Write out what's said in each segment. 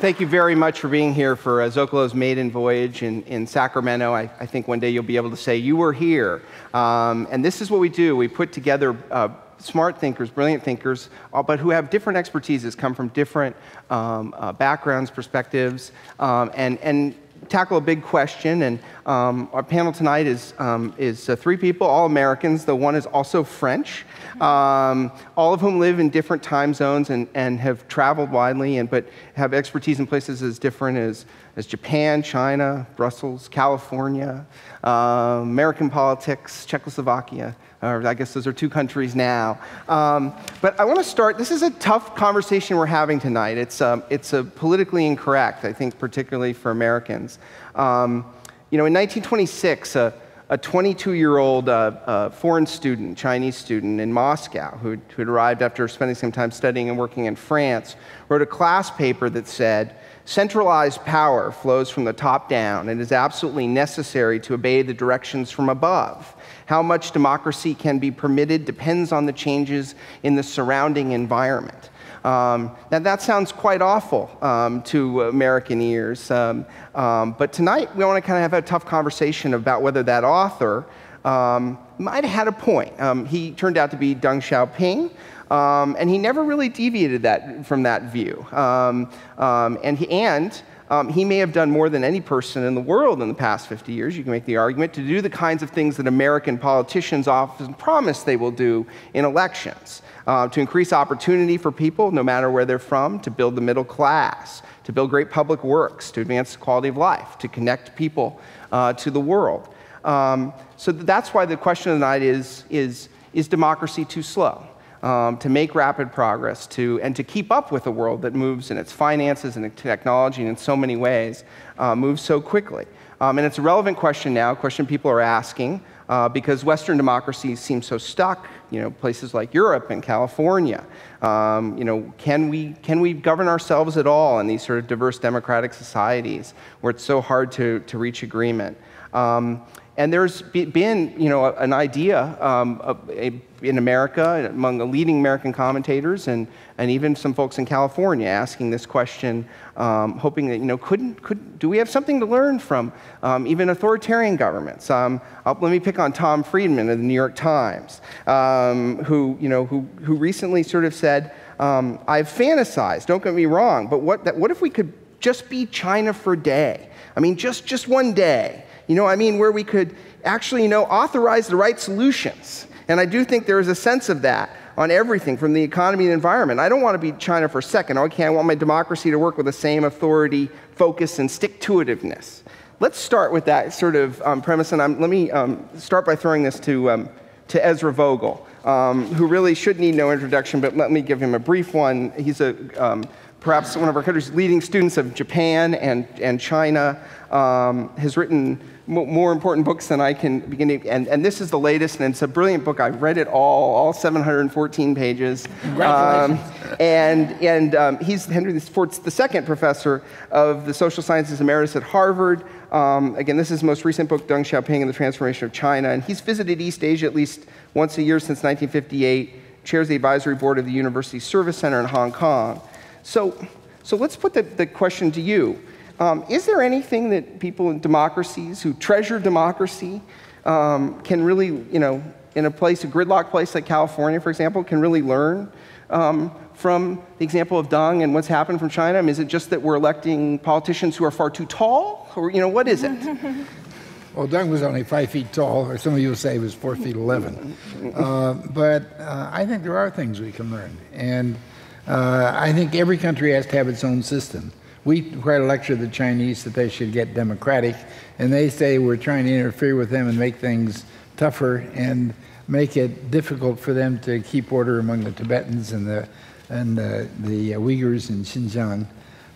thank you very much for being here for Zócalo's maiden voyage in Sacramento. I think one day you'll be able to say, you were here. And this is what we do. We put together smart thinkers, brilliant thinkers, but who have different expertises, come from different backgrounds, perspectives, and tackle a big question. And our panel tonight is three people, all Americans, though one is also French, all of whom live in different time zones and have traveled widely, but have expertise in places as different as Japan, China, Brussels, California, American politics, Czechoslovakia. I guess those are two countries now. But I want to start, this is a tough conversation we're having tonight. It's politically incorrect, I think, particularly for Americans. In 1926, a 22-year-old foreign student, Chinese student in Moscow, who'd arrived after spending some time studying and working in France, wrote a class paper that said, "Centralized power flows from the top down and is absolutely necessary to obey the directions from above. How much democracy can be permitted depends on the changes in the surrounding environment." Now that sounds quite awful to American ears, but tonight we want to kind of have a tough conversation about whether that author might have had a point. He turned out to be Deng Xiaoping, and he never really deviated from that view. He may have done more than any person in the world in the past 50 years, you can make the argument, to do the kinds of things that American politicians often promise they will do in elections. To increase opportunity for people, no matter where they're from, to build the middle class, to build great public works, to advance the quality of life, to connect people to the world. So that's why the question of the night is democracy too slow? To make rapid progress, and to keep up with a world that moves in its finances and technology and in so many ways moves so quickly. And it's a relevant question now, a question people are asking, because Western democracies seem so stuck. Places like Europe and California. Can we govern ourselves at all in these sort of diverse democratic societies where it's so hard to reach agreement? And there's been, an idea in America, among the leading American commentators, and even some folks in California asking this question, hoping that, do we have something to learn from even authoritarian governments? Let me pick on Tom Friedman of the New York Times, who recently sort of said, I've fantasized, don't get me wrong, but what if we could just be China for a day? I mean, just one day. Where we could actually, authorize the right solutions. And I do think there is a sense of that on everything from the economy and the environment. I don't want to be China for a second. Okay, I want my democracy to work with the same authority, focus, and stick-to-itiveness. Let's start with that sort of premise, and let me start by throwing this to Ezra Vogel, who really should need no introduction, but let me give him a brief one. He's perhaps one of our country's leading students of Japan and China, has written more important books than I can begin to, and this is the latest, and it's a brilliant book. I've read it all 714 pages. Congratulations. He's Henry Ford's the second professor of the social sciences emeritus at Harvard. Again, this is his most recent book, Deng Xiaoping and the Transformation of China, and he's visited East Asia at least once a year since 1958, chairs the advisory board of the University Service Center in Hong Kong. So let's put the question to you. Is there anything that people in democracies who treasure democracy can really, in a gridlock place like California, for example, can really learn from the example of Deng and what's happened from China? I mean, is it just that we're electing politicians who are far too tall? Or, what is it? Well, Deng was only 5 feet tall, or some of you will say he was 4 feet 11. But I think there are things we can learn. And I think every country has to have its own system. We try to lecture the Chinese that they should get democratic, and they say we're trying to interfere with them and make things tougher and make it difficult for them to keep order among the Tibetans and the Uyghurs in Xinjiang.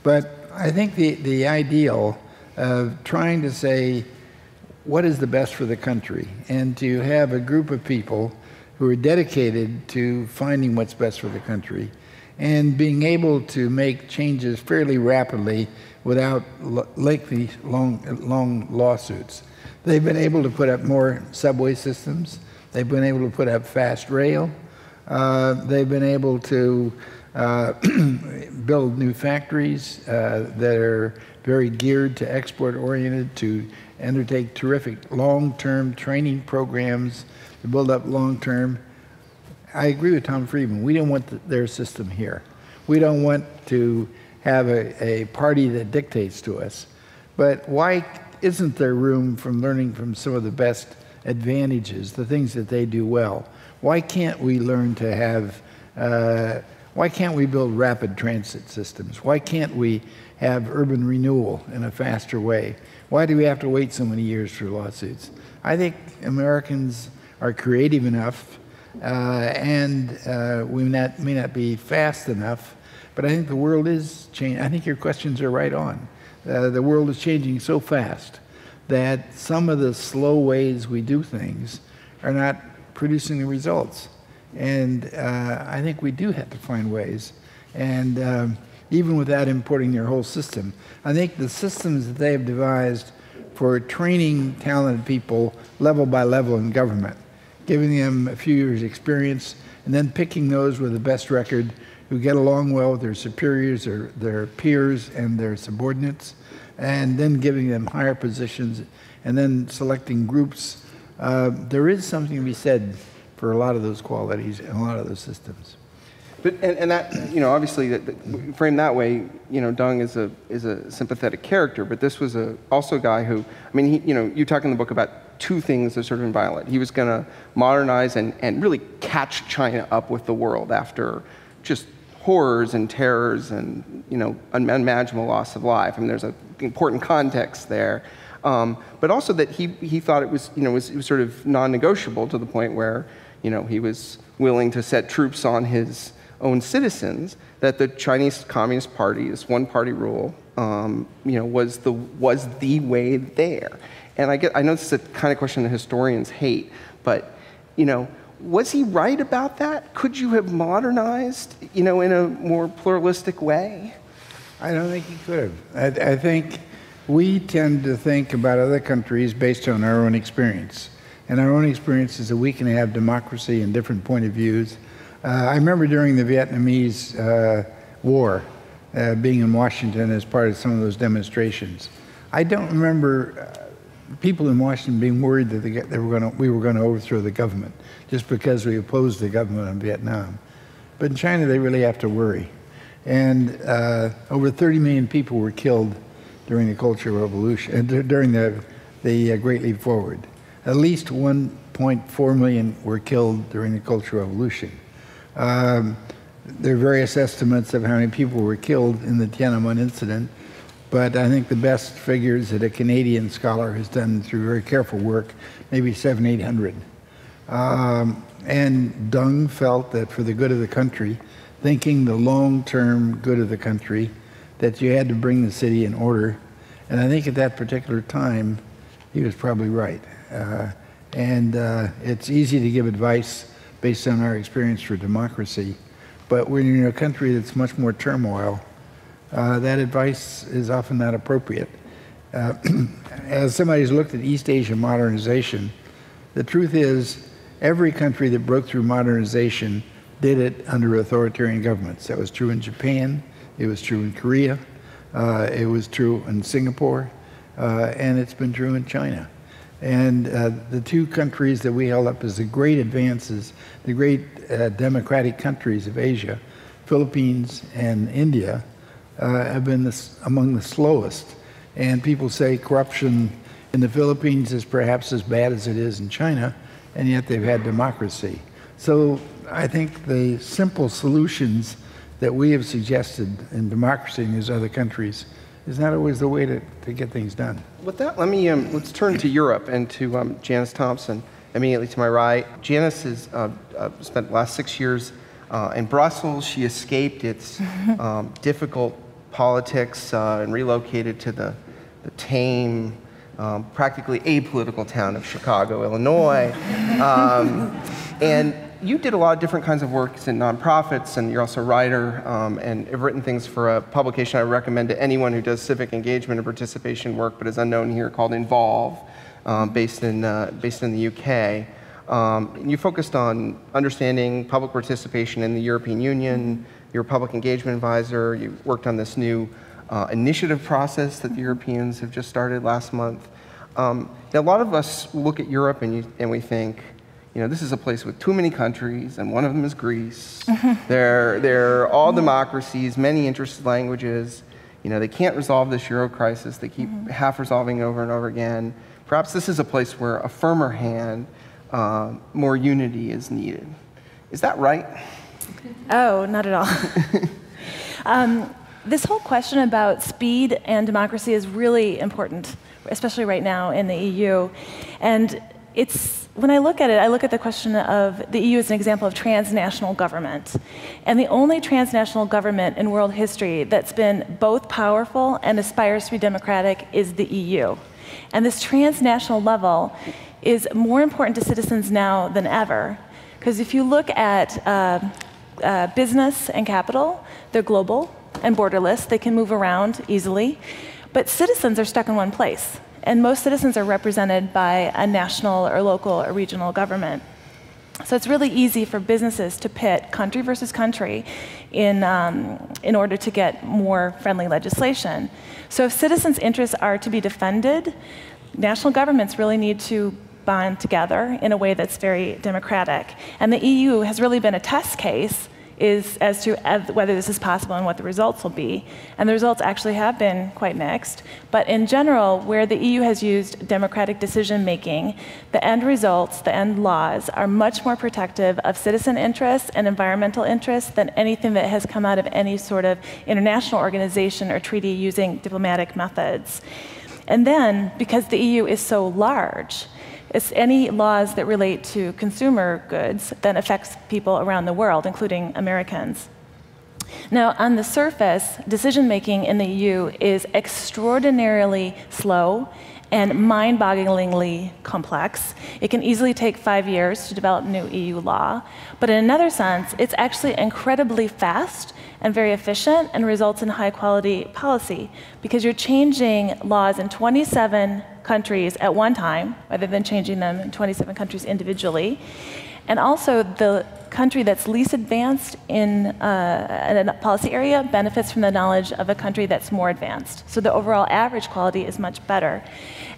But I think the ideal of trying to say what is the best for the country and to have a group of people who are dedicated to finding what's best for the country and being able to make changes fairly rapidly without lengthy, long lawsuits. They've been able to put up more subway systems. They've been able to put up fast rail. They've been able to build new factories that are very geared to export-oriented, to undertake terrific long-term training programs to build up long-term. I agree with Tom Friedman. We don't want their system here. We don't want to have a party that dictates to us. But why isn't there room from learning from some of the best advantages, the things that they do well? Why can't we learn to have, why can't we build rapid transit systems? Why can't we have urban renewal in a faster way? Why do we have to wait so many years for lawsuits? I think Americans are creative enough, and we may not be fast enough, but I think the world is changing. I think your questions are right on. The world is changing so fast that some of the slow ways we do things are not producing the results. And I think we do have to find ways. And even without importing their whole system, I think the systems that they have devised for training talented people level by level in government, giving them a few years' experience, and then picking those with the best record who get along well with their superiors or their peers and their subordinates, and then giving them higher positions, and then selecting groups. There is something to be said for a lot of those qualities and a lot of those systems. But and that, you know, obviously that framed that way, you know, Deng is a sympathetic character, but this was also a guy who, I mean, he, you know, you talk in the book about two things that are sort of inviolate. He was going to modernize and really catch China up with the world after just horrors and terrors and, you know, unimaginable loss of life. I mean, there's an important context there. But also that he thought it was, you know, it was sort of non-negotiable to the point where, you know, he was willing to set troops on his own citizens, that the Chinese Communist Party, this one-party rule, you know, was the way there. And I know this is a kind of question that historians hate, but, you know, was he right about that? Could you have modernized, you know, in a more pluralistic way? I don't think he could have. I think we tend to think about other countries based on our own experience. And our own experience is that we can have democracy and different point of views. I remember during the Vietnamese War, being in Washington as part of some of those demonstrations. I don't remember people in Washington being worried that we were going to overthrow the government just because we opposed the government in Vietnam. But in China, they really have to worry. And over 30 million people were killed during the Cultural Revolution, during the Great Leap Forward. At least 1.4 million were killed during the Cultural Revolution. There are various estimates of how many people were killed in the Tiananmen incident, but I think the best figures that a Canadian scholar has done through very careful work, maybe 700-800. And Deng felt that for the good of the country, thinking the long-term good of the country, that you had to bring the city in order. And I think at that particular time, he was probably right. It's easy to give advice based on our experience for democracy, but when you're in a country that's much more turmoil, that advice is often not appropriate. As somebody who's looked at East Asia modernization, the truth is every country that broke through modernization did it under authoritarian governments. That was true in Japan, it was true in Korea, it was true in Singapore, and it's been true in China. And the two countries that we held up as the great advances, the great democratic countries of Asia, Philippines and India, have been among the slowest. And people say corruption in the Philippines is perhaps as bad as it is in China, and yet they've had democracy. So I think the simple solutions that we have suggested in democracy in these other countries is not always the way to get things done. With that, let's turn to Europe and to Janice Thomson, immediately to my right. Janice has spent the last 6 years in Brussels. She escaped its difficult politics and relocated to the tame, practically apolitical town of Chicago, Illinois. And you did a lot of different kinds of work in nonprofits, and you're also a writer, and have written things for a publication I recommend to anyone who does civic engagement and participation work, but is unknown here, called Involve, based in the UK. You focused on understanding public participation in the European Union, you're a public engagement advisor. You worked on this new initiative process that the Europeans have just started last month. Now, a lot of us look at Europe and we think, this is a place with too many countries, and one of them is Greece. They're all democracies, many interested languages. They can't resolve this Euro crisis. They keep half resolving over and over again. Perhaps this is a place where a firmer hand, more unity is needed. Is that right? Oh, not at all. This whole question about speed and democracy is really important, especially right now in the EU. And when I look at it, I look at the question of the EU as an example of transnational government. And the only transnational government in world history that's been both powerful and aspires to be democratic is the EU. And this transnational level is more important to citizens now than ever. Because if you look at business and capital, they're global and borderless. They can move around easily. But citizens are stuck in one place. And most citizens are represented by a national or local or regional government. So it's really easy for businesses to pit country versus country in order to get more friendly legislation. So if citizens' interests are to be defended, national governments really need to bond together in a way that's very democratic. And the EU has really been a test case as to whether this is possible and what the results will be. And the results actually have been quite mixed. But in general, where the EU has used democratic decision-making, the end results, the end laws, are much more protective of citizen interests and environmental interests than anything that has come out of any sort of international organization or treaty using diplomatic methods. And then, because the EU is so large, any laws that relate to consumer goods then affects people around the world, including Americans. Now, on the surface, decision-making in the EU is extraordinarily slow and mind-bogglingly complex. It can easily take 5 years to develop new EU law. But in another sense, it's actually incredibly fast and very efficient and results in high-quality policy because you're changing laws in 27 countries at one time, rather than changing them in 27 countries individually. And also, the country that's least advanced in a policy area benefits from the knowledge of a country that's more advanced. So the overall average quality is much better.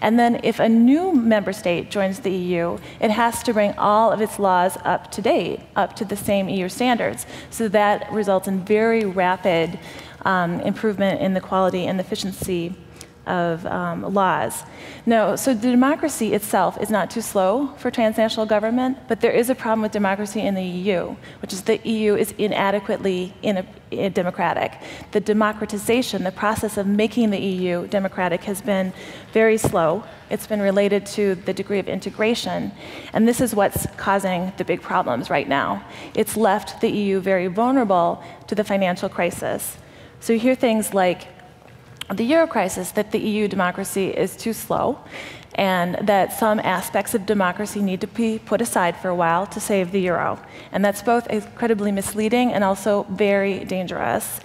And then if a new member state joins the EU, it has to bring all of its laws up to date, up to the same EU standards. So that results in very rapid improvement in the quality and efficiency of laws. No, so the democracy itself is not too slow for transnational government, but there is a problem with democracy in the EU, which is the EU is inadequately democratic. The democratization, the process of making the EU democratic, has been very slow. It's been related to the degree of integration, and this is what's causing the big problems right now. It's left the EU very vulnerable to the financial crisis. So you hear things like the Euro crisis, that the EU democracy is too slow, and that some aspects of democracy need to be put aside for a while to save the euro. And that's both incredibly misleading and also very dangerous.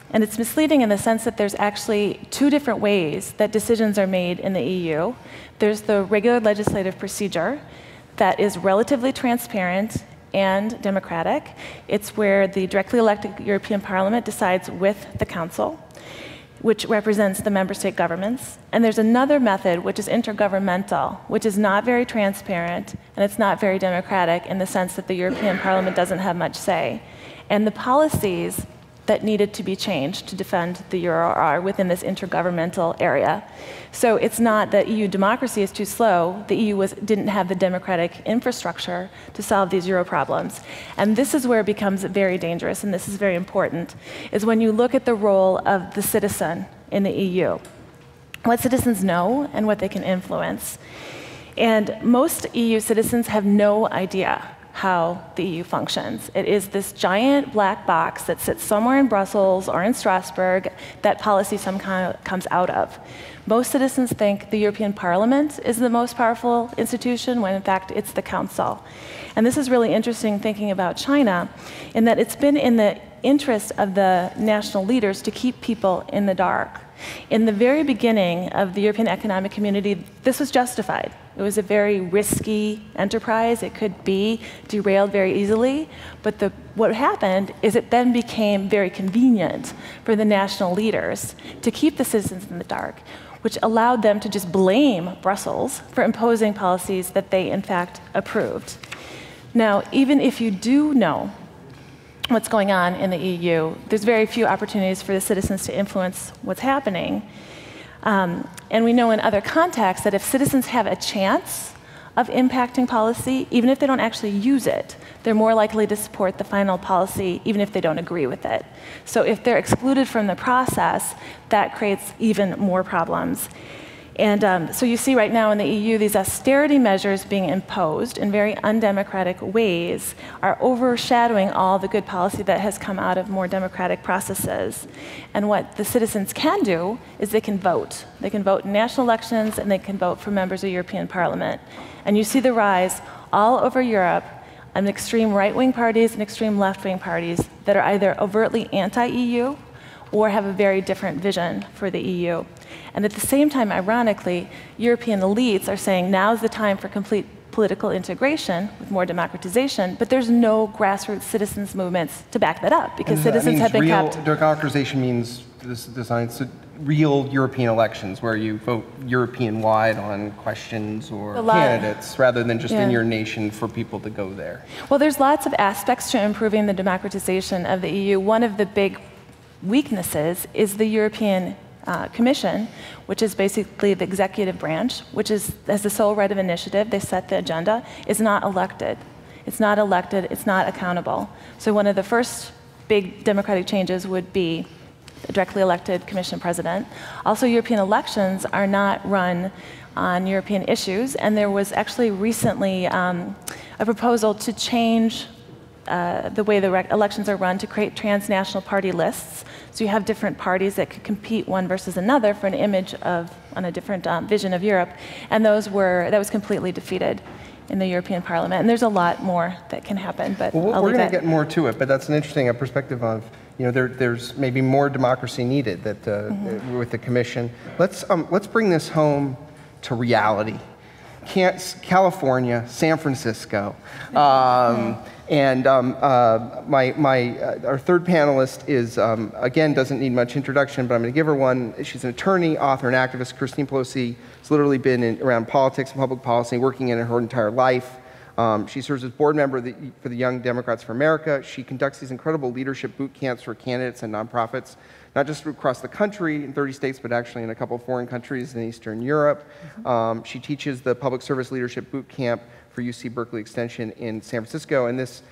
And it's misleading in the sense that there's actually two different ways that decisions are made in the EU. There's the regular legislative procedure that is relatively transparent and democratic. It's where the directly elected European Parliament decides with the Council, which represents the member state governments. And there's another method, which is intergovernmental, which is not very transparent, and it's not very democratic in the sense that the European Parliament doesn't have much say. And the policies that needed to be changed to defend the euro are within this intergovernmental area. So it's not that EU democracy is too slow. The EU didn't have the democratic infrastructure to solve these euro problems. And this is where it becomes very dangerous, and this is very important, is when you look at the role of the citizen in the EU, what citizens know and what they can influence. And most EU citizens have no idea how the EU functions. It is this giant black box that sits somewhere in Brussels or in Strasbourg that policy somehow comes out of. Most citizens think the European Parliament is the most powerful institution, when in fact it's the Council. And this is really interesting thinking about China, in that it's been in the interest of the national leaders to keep people in the dark. In the very beginning of the European Economic Community, this was justified. It was a very risky enterprise. It could be derailed very easily. But what happened is it then became very convenient for the national leaders to keep the citizens in the dark, which allowed them to just blame Brussels for imposing policies that they, in fact, approved. Now, even if you do know what's going on in the EU, there's very few opportunities for the citizens to influence what's happening. And we know in other contexts that if citizens have a chance of impacting policy, even if they don't actually use it, they're more likely to support the final policy, even if they don't agree with it. So if they're excluded from the process, that creates even more problems. And so you see right now in the EU, these austerity measures being imposed in very undemocratic ways are overshadowing all the good policy that has come out of more democratic processes. And what the citizens can do is they can vote. They can vote in national elections, and they can vote for members of the European Parliament. And you see the rise all over Europe of extreme right-wing parties and extreme left-wing parties that are either overtly anti-EU or have a very different vision for the EU. And at the same time, ironically, European elites are saying now's the time for complete political integration with more democratization, but there's no grassroots citizens movements to back that up because citizens have been kept. Democratization means real European elections where you vote European-wide on questions or candidates rather than just in your nation for people to go there. Well, there's lots of aspects to improving the democratization of the EU. One of the big weaknesses is the European Commission, which is basically the executive branch, which has the sole right of initiative. They set the agenda, is not elected. It's not elected, it's not accountable. So one of the first big democratic changes would be a directly elected Commission president. Also, European elections are not run on European issues, and there was actually recently a proposal to change the way the elections are run to create transnational party lists. So you have different parties that could compete one versus another for an image on a different vision of Europe. And that was completely defeated in the European Parliament. And there's a lot more that can happen, but we're going to get more to it, but that's an interesting perspective of, there's maybe more democracy needed with the Commission. Let's bring this home to reality. California, San Francisco. And our third panelist is, again, doesn't need much introduction, but I'm going to give her one. She's an attorney, author, and activist. Christine Pelosi has literally been around politics and public policy, working in her entire life. She serves as board member for the Young Democrats for America. She conducts these incredible leadership boot camps for candidates and nonprofits, not just across the country in 30 states, but actually in a couple of foreign countries in Eastern Europe. She teaches the Public Service Leadership Boot Camp for UC Berkeley Extension in San Francisco, and this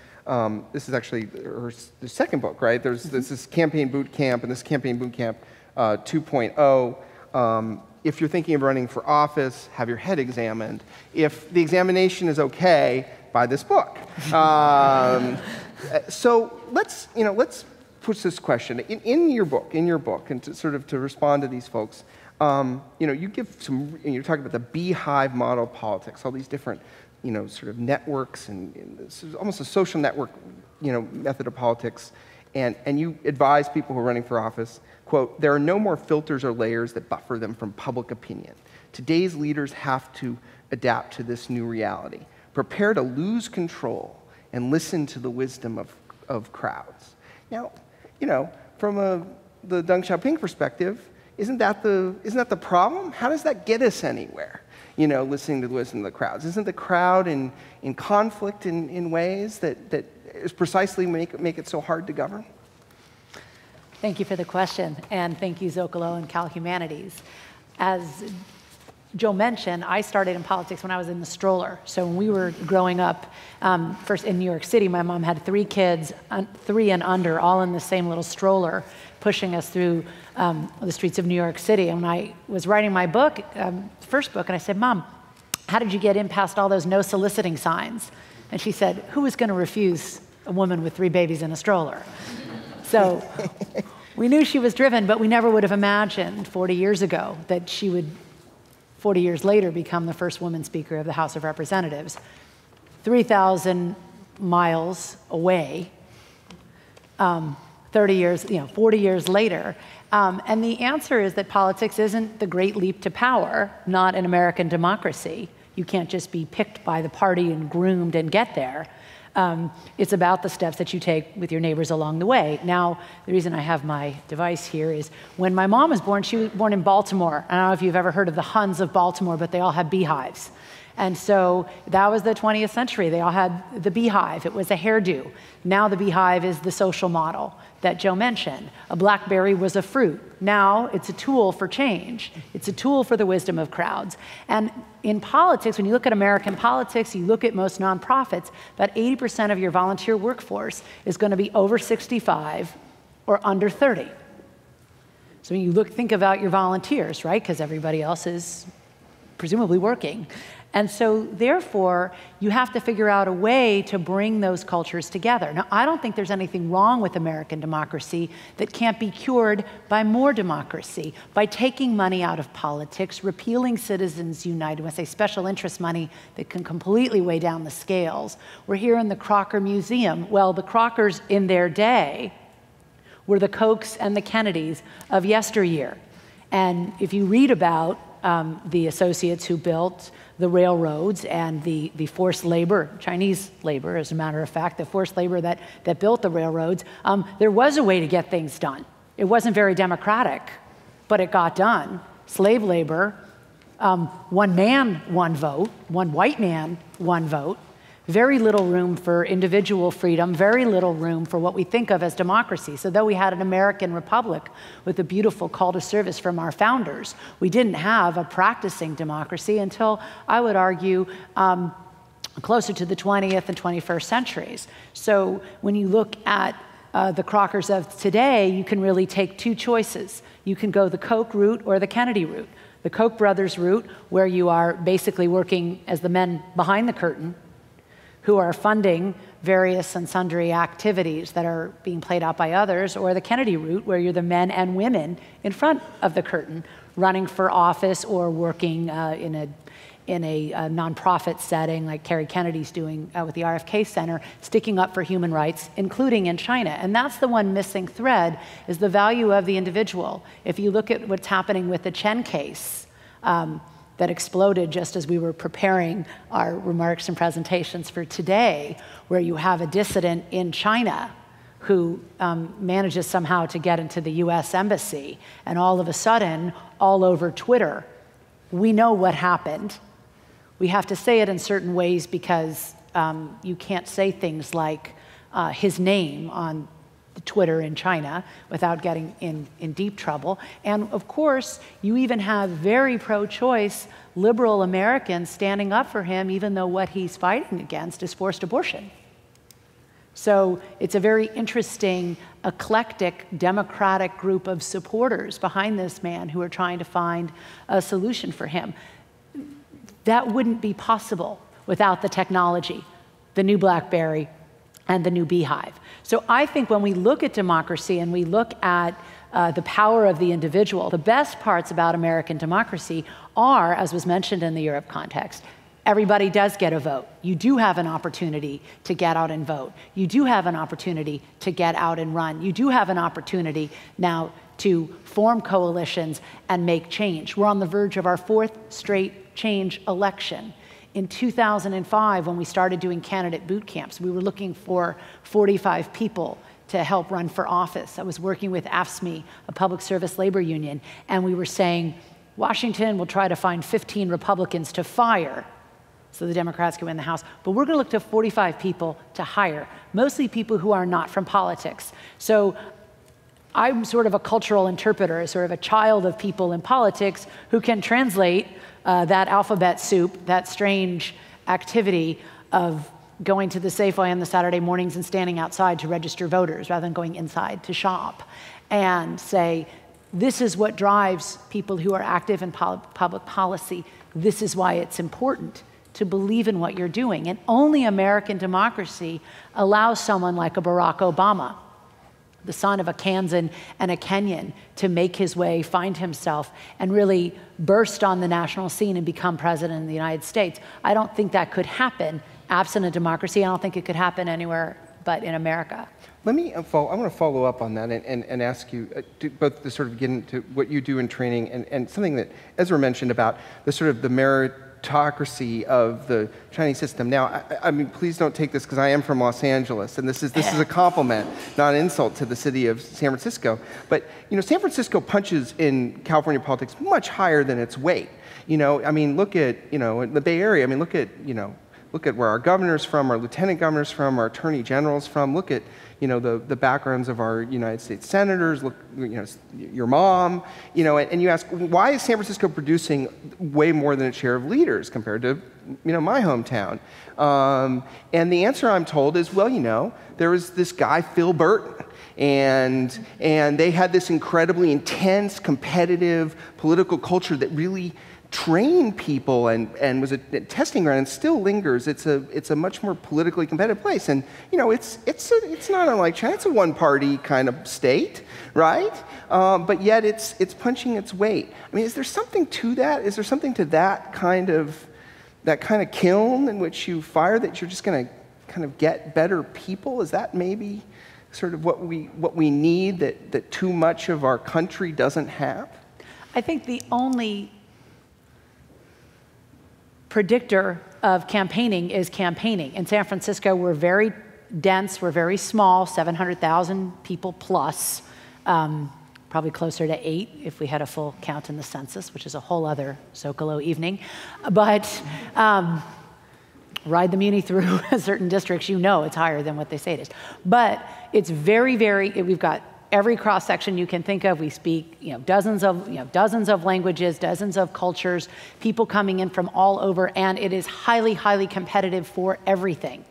is actually her second book, right? There's this Campaign Boot Camp, and this Campaign Boot Camp 2.0. If you're thinking of running for office, have your head examined. If the examination is okay, buy this book. So let's push this question in your book, and to respond to these folks. You give you're talking about the beehive model of politics, all these different sort of networks, and this is almost a social network, method of politics. And you advise people who are running for office, quote, "There are no more filters or layers that buffer them from public opinion. Today's leaders have to adapt to this new reality. Prepare to lose control and listen to the wisdom of crowds." Now, from the Deng Xiaoping perspective, isn't that the problem? How does that get us anywhere? Listening to the wisdom of the crowds. Isn't the crowd in conflict in ways that is precisely make it so hard to govern? Thank you for the question, and thank you, Zócalo and Cal Humanities. As Joe mentioned, I started in politics when I was in the stroller. So when we were growing up, first in New York City, my mom had 3 kids, 3 and under, all in the same little stroller, pushing us through the streets of New York City. And when I was writing my book, first book, and I said, "Mom, how did you get in past all those no soliciting signs?" And she said, "Who was going to refuse a woman with 3 babies in a stroller?" So we knew she was driven, but we never would have imagined 40 years ago that she would, 40 years later, become the first woman Speaker of the House of Representatives. 3,000 miles away, 30 years, 40 years later. And the answer is that politics isn't the great leap to power, not in American democracy. You can't just be picked by the party and groomed and get there. It's about the steps that you take with your neighbors along the way. Now, the reason I have my device here is when my mom was born, she was born in Baltimore. I don't know if you've ever heard of the Huns of Baltimore, but they all have beehives. And so that was the 20th century. They all had the beehive. It was a hairdo. Now the beehive is the social model that Joe mentioned. A BlackBerry was a fruit. Now it's a tool for change. It's a tool for the wisdom of crowds. And in politics, when you look at American politics, you look at most nonprofits, about 80% of your volunteer workforce is going to be over 65 or under 30. So when you think about your volunteers, right? Because everybody else is presumably working. And so, therefore, you have to figure out a way to bring those cultures together. Now, I don't think there's anything wrong with American democracy that can't be cured by more democracy, by taking money out of politics, repealing Citizens United, when I say special interest money that can completely weigh down the scales. We're here in the Crocker Museum. Well, the Crockers in their day were the Kochs and the Kennedys of yesteryear. And if you read about the associates who built the railroads and the forced labor, Chinese labor, as a matter of fact, the forced labor that built the railroads, there was a way to get things done. It wasn't very democratic, but it got done. Slave labor, one man, one vote, one white man, one vote. Very little room for individual freedom, very little room for what we think of as democracy. So though we had an American republic with a beautiful call to service from our founders, we didn't have a practicing democracy until, I would argue, closer to the 20th and 21st centuries. So when you look at the Crockers of today, you can really take two choices. You can go the Koch route or the Kennedy route. The Koch brothers route, where you are basically working as the men behind the curtain, who are funding various and sundry activities that are being played out by others, or the Kennedy route, where you're the men and women in front of the curtain, running for office or working in a nonprofit setting like Kerry Kennedy's doing with the RFK Center, sticking up for human rights, including in China. And that's the one missing thread, is the value of the individual. If you look at what's happening with the Chen case, that exploded just as we were preparing our remarks and presentations for today, where you have a dissident in China who manages somehow to get into the US embassy, and all of a sudden, all over Twitter, we know what happened. We have to say it in certain ways because you can't say things like his name on Twitter in China without getting in deep trouble. And of course, you even have very pro-choice liberal Americans standing up for him, even though what he's fighting against is forced abortion. So it's a very interesting, eclectic, democratic group of supporters behind this man who are trying to find a solution for him. That wouldn't be possible without the technology, the new BlackBerry, and the new beehive. So I think when we look at democracy and we look at the power of the individual, the best parts about American democracy are, as was mentioned in the Europe context, everybody does get a vote. You do have an opportunity to get out and vote. You do have an opportunity to get out and run. You do have an opportunity now to form coalitions and make change. We're on the verge of our fourth straight change election. In 2005, when we started doing candidate boot camps, we were looking for 45 people to help run for office. I was working with AFSCME, a public service labor union, and we were saying, Washington will try to find 15 Republicans to fire so the Democrats can win the House, but we're going to look to 45 people to hire, mostly people who are not from politics. So I'm sort of a cultural interpreter, sort of a child of people in politics who can translate that alphabet soup, that strange activity of going to the Safeway on the Saturday mornings and standing outside to register voters rather than going inside to shop, and say, this is what drives people who are active in public policy. This is why it's important to believe in what you're doing. And only American democracy allows someone like a Barack Obama, the son of a Kansan and a Kenyan, to make his way, find himself, and really burst on the national scene and become president of the United States. I don't think that could happen absent a democracy. I don't think it could happen anywhere but in America. Let me I want to follow up on that and ask you both to sort of get into what you do in training and something that Ezra mentioned about the sort of the meritocracy of the Chinese system. Now, I mean, please don't take this because I am from Los Angeles, and this is a compliment, not an insult to the city of San Francisco. But San Francisco punches in California politics much higher than its weight. I mean, look at the Bay Area. I mean, look at where our governor's from, our lieutenant governor's from, our attorney general's from. Look at the backgrounds of our United States senators, look, your mom, and you ask, why is San Francisco producing way more than its share of leaders compared to, my hometown? And the answer I'm told is, well, there was this guy, Phil Burton, and they had this incredibly intense, competitive political culture that really trained people and was a testing ground and still lingers. It's a much more politically competitive place, and it's not unlike China. It's a one-party kind of state, right? But yet it's punching its weight. I mean, is there something to that? Is there something to that kind of kiln in which you fire that you're just going to kind of get better people? Is that maybe sort of what we need that too much of our country doesn't have? I think the only predictor of campaigning is campaigning. In San Francisco, we're very dense, we're very small, 700,000 people plus, probably closer to 8 if we had a full count in the census, which is a whole other Zócalo evening. But ride the Muni through certain districts, it's higher than what they say it is. But it's very, we've got every cross-section you can think of. We speak, dozens of languages, dozens of cultures, people coming in from all over, and it is highly, highly competitive for everything.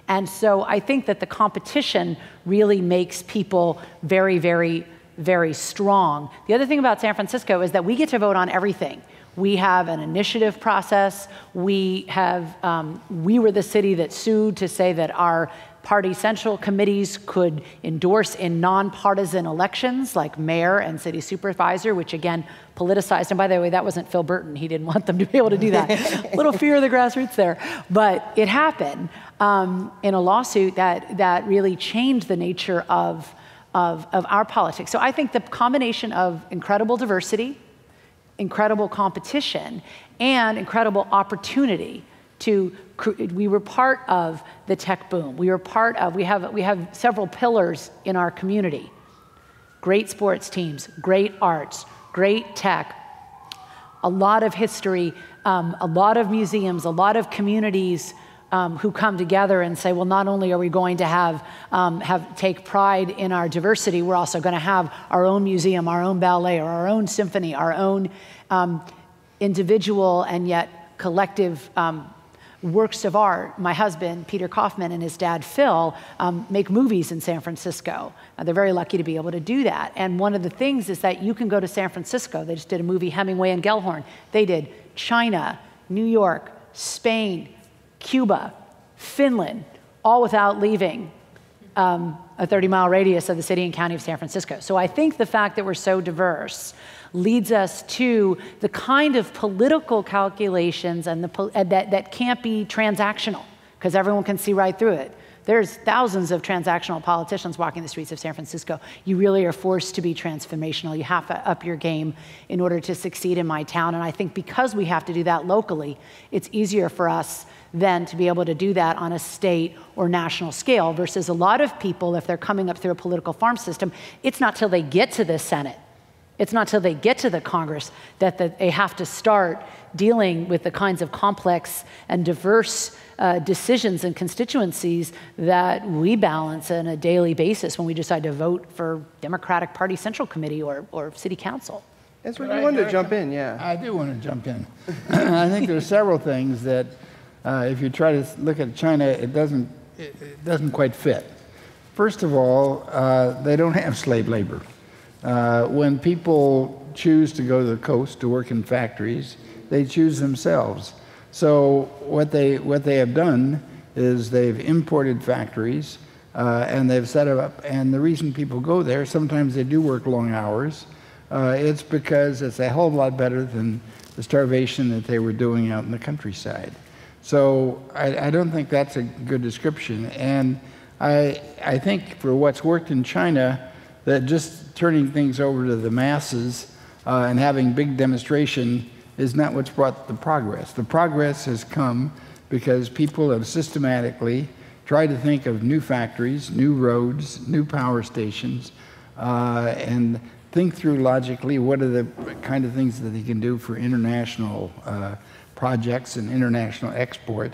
And so I think that the competition really makes people very, very, very strong. The other thing about San Francisco is that we get to vote on everything. We have an initiative process. We were the city that sued to say that our party central committees could endorse in nonpartisan elections like mayor and city supervisor, which again politicized. And by the way, that wasn't Phil Burton. He didn't want them to be able to do that. Little fear of the grassroots there. But it happened in a lawsuit that really changed the nature of our politics. So I think the combination of incredible diversity, incredible competition, and incredible opportunity we were part of the tech boom. We have several pillars in our community. Great sports teams, great arts, great tech, a lot of history, a lot of museums, a lot of communities who come together and say, well, not only are we going to take pride in our diversity, we're also going to have our own museum, our own ballet, or our own symphony, our own individual and yet collective works of art. My husband, Peter Kaufman, and his dad, Phil, make movies in San Francisco. They're very lucky to be able to do that. And one of the things is that you can go to San Francisco. They just did a movie, Hemingway and Gellhorn. They did China, New York, Spain, Cuba, Finland, all without leaving a 30-mile radius of the city and county of San Francisco. So I think the fact that we're so diverse leads us to the kind of political calculations and that can't be transactional, because everyone can see right through it. There's thousands of transactional politicians walking the streets of San Francisco. You really are forced to be transformational. You have to up your game in order to succeed in my town. And I think because we have to do that locally, it's easier for us than to be able to do that on a state or national scale, versus a lot of people, if they're coming up through a political farm system, it's not till they get to the Senate, it's not till they get to the Congress that they have to start dealing with the kinds of complex and diverse decisions and constituencies that we balance on a daily basis when we decide to vote for Democratic Party Central Committee or City Council. Ezra, you wanted to jump in, yeah. I do want to jump in. I think there's several things that if you try to look at China, it doesn't quite fit. First of all, they don't have slave labor. When people choose to go to the coast to work in factories, they choose themselves. So what they have done is they've imported factories and they've set it up. And the reason people go there, sometimes they do work long hours. It's because it's a hell of a lot better than the starvation that they were doing out in the countryside. So I don't think that's a good description. And I think for what's worked in China, that just turning things over to the masses and having big demonstration is not what's brought the progress. The progress has come because people have systematically tried to think of new factories, new roads, new power stations, and think through logically what are the kind of things that they can do for international projects and international export.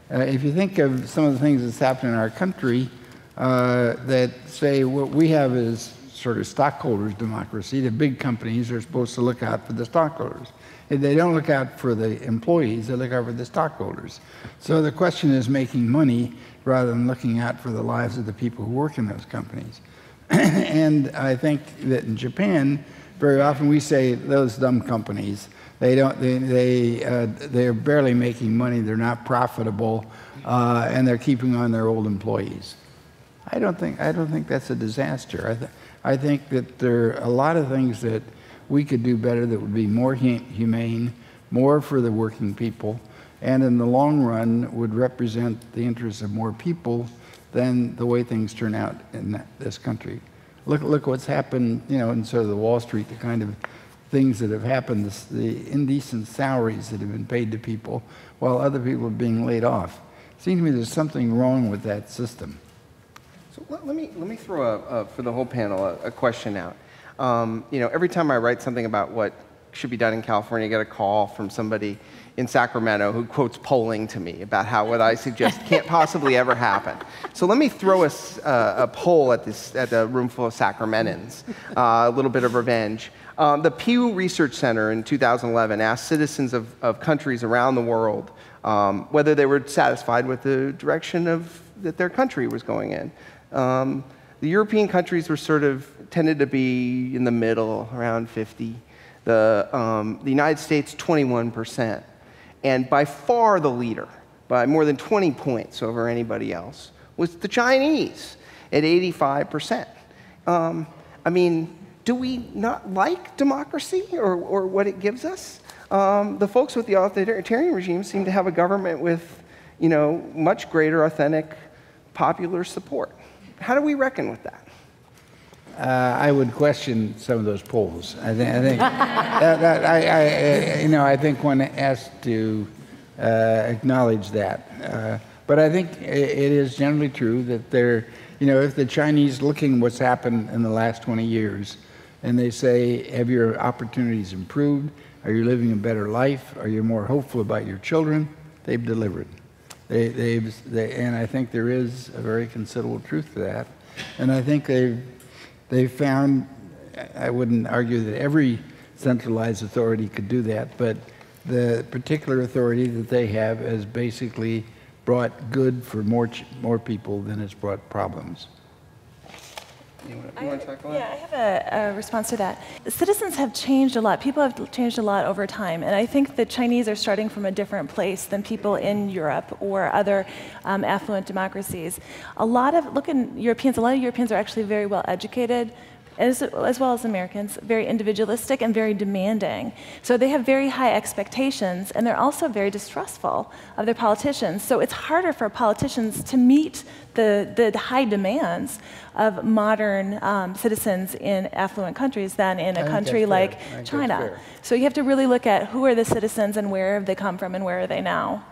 If you think of some of the things that's happened in our country that say what we have is sort of stockholders' democracy. The big companies are supposed to look out for the stockholders. If they don't look out for the employees, they look out for the stockholders. So the question is making money rather than looking out for the lives of the people who work in those companies. And I think that in Japan, very often we say those dumb companies, they're barely making money, they're not profitable, and they're keeping on their old employees. I don't think that's a disaster. I think that there are a lot of things that we could do better that would be more humane, more for the working people, and in the long run would represent the interests of more people than the way things turn out in this country. Look what's happened, in sort of the Wall Street, the kind of things that have happened, the indecent salaries that have been paid to people while other people are being laid off. It seems to me there's something wrong with that system. So let me throw for the whole panel a question out. Every time I write something about what should be done in California, I get a call from somebody in Sacramento who quotes polling to me about how what I suggest can't possibly ever happen. So let me throw a poll at a room full of Sacramentans, a little bit of revenge. The Pew Research Center in 2011 asked citizens of countries around the world whether they were satisfied with the direction that their country was going in. The European countries were tended to be in the middle, around 50. The United States, 21%. And by far the leader, by more than 20 points over anybody else, was the Chinese at 85%. Do we not like democracy or what it gives us? The folks with the authoritarian regime seem to have a government with, much greater authentic popular support. How do we reckon with that? I would question some of those polls. I think one has to acknowledge that. But I think it is generally true that if the Chinese looking what's happened in the last 20 years, and they say, have your opportunities improved? Are you living a better life? Are you more hopeful about your children? They've delivered. And I think there is a very considerable truth to that. And I think they've found, I wouldn't argue that every centralized authority could do that, but the particular authority that they have has basically brought good for more people than it's brought problems. You want to tackle that? Yeah, I have a response to that. Citizens have changed a lot. People have changed a lot over time, and I think the Chinese are starting from a different place than people in Europe or other affluent democracies. Look in Europeans, a lot of Europeans are actually very well educated, as well as Americans, very individualistic and very demanding. So they have very high expectations, and they're also very distrustful of their politicians. So it's harder for politicians to meet the high demands of modern citizens in affluent countries than in a country like China. So you have to really look at who are the citizens and where have they come from and where are they now.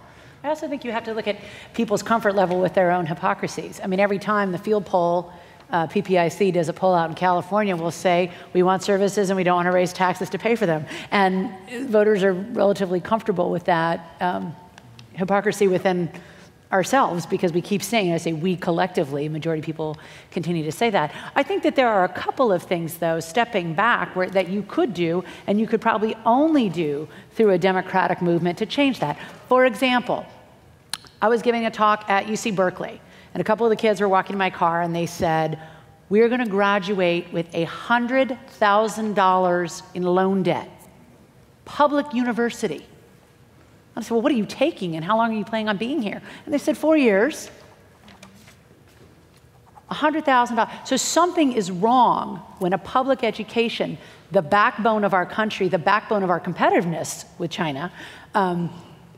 I also think you have to look at people's comfort level with their own hypocrisies. Every time the field poll, PPIC does a poll out in California, will say we want services and we don't want to raise taxes to pay for them. And voters are relatively comfortable with that hypocrisy within ourselves because we keep saying, I say we collectively, majority of people continue to say that. I think that there are a couple of things, though, stepping back that you could do, and you could probably only do through a democratic movement to change that. For example, I was giving a talk at UC Berkeley, and a couple of the kids were walking to my car, and they said, we're going to graduate with $100,000 in loan debt. Public university. I said, well, what are you taking, and how long are you planning on being here? And they said, 4 years. $100,000. So something is wrong when a public education, the backbone of our country, the backbone of our competitiveness with China,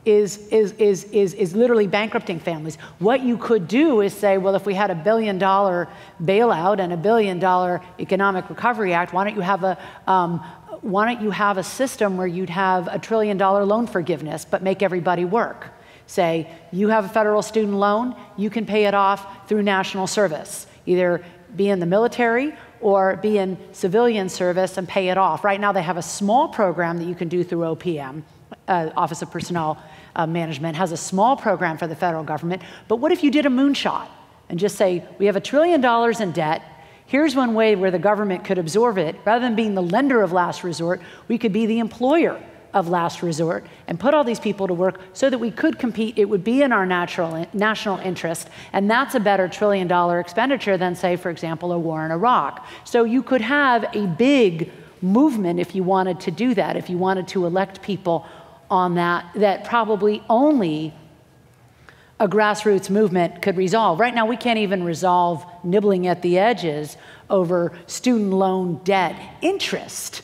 is literally bankrupting families. What you could do is say, well, if we had $1 billion bailout and $1 billion Economic Recovery Act, why don't you have a system where you'd have $1 trillion loan forgiveness, but make everybody work? Say, you have a federal student loan, you can pay it off through national service, either be in the military or be in civilian service and pay it off. Right now they have a small program that you can do through OPM, Office of Personnel Management, has a small program for the federal government. But what if you did a moonshot and just say, we have $1 trillion in debt, here's one way where the government could absorb it. Rather than being the lender of last resort, we could be the employer of last resort and put all these people to work so that we could compete. It would be in our national interest, and that's a better $1 trillion expenditure than, say, for example, a war in Iraq. So you could have a big movement if you wanted to do that, if you wanted to elect people on that probably only a grassroots movement could resolve. Right now, we can't even resolve nibbling at the edges over student loan debt interest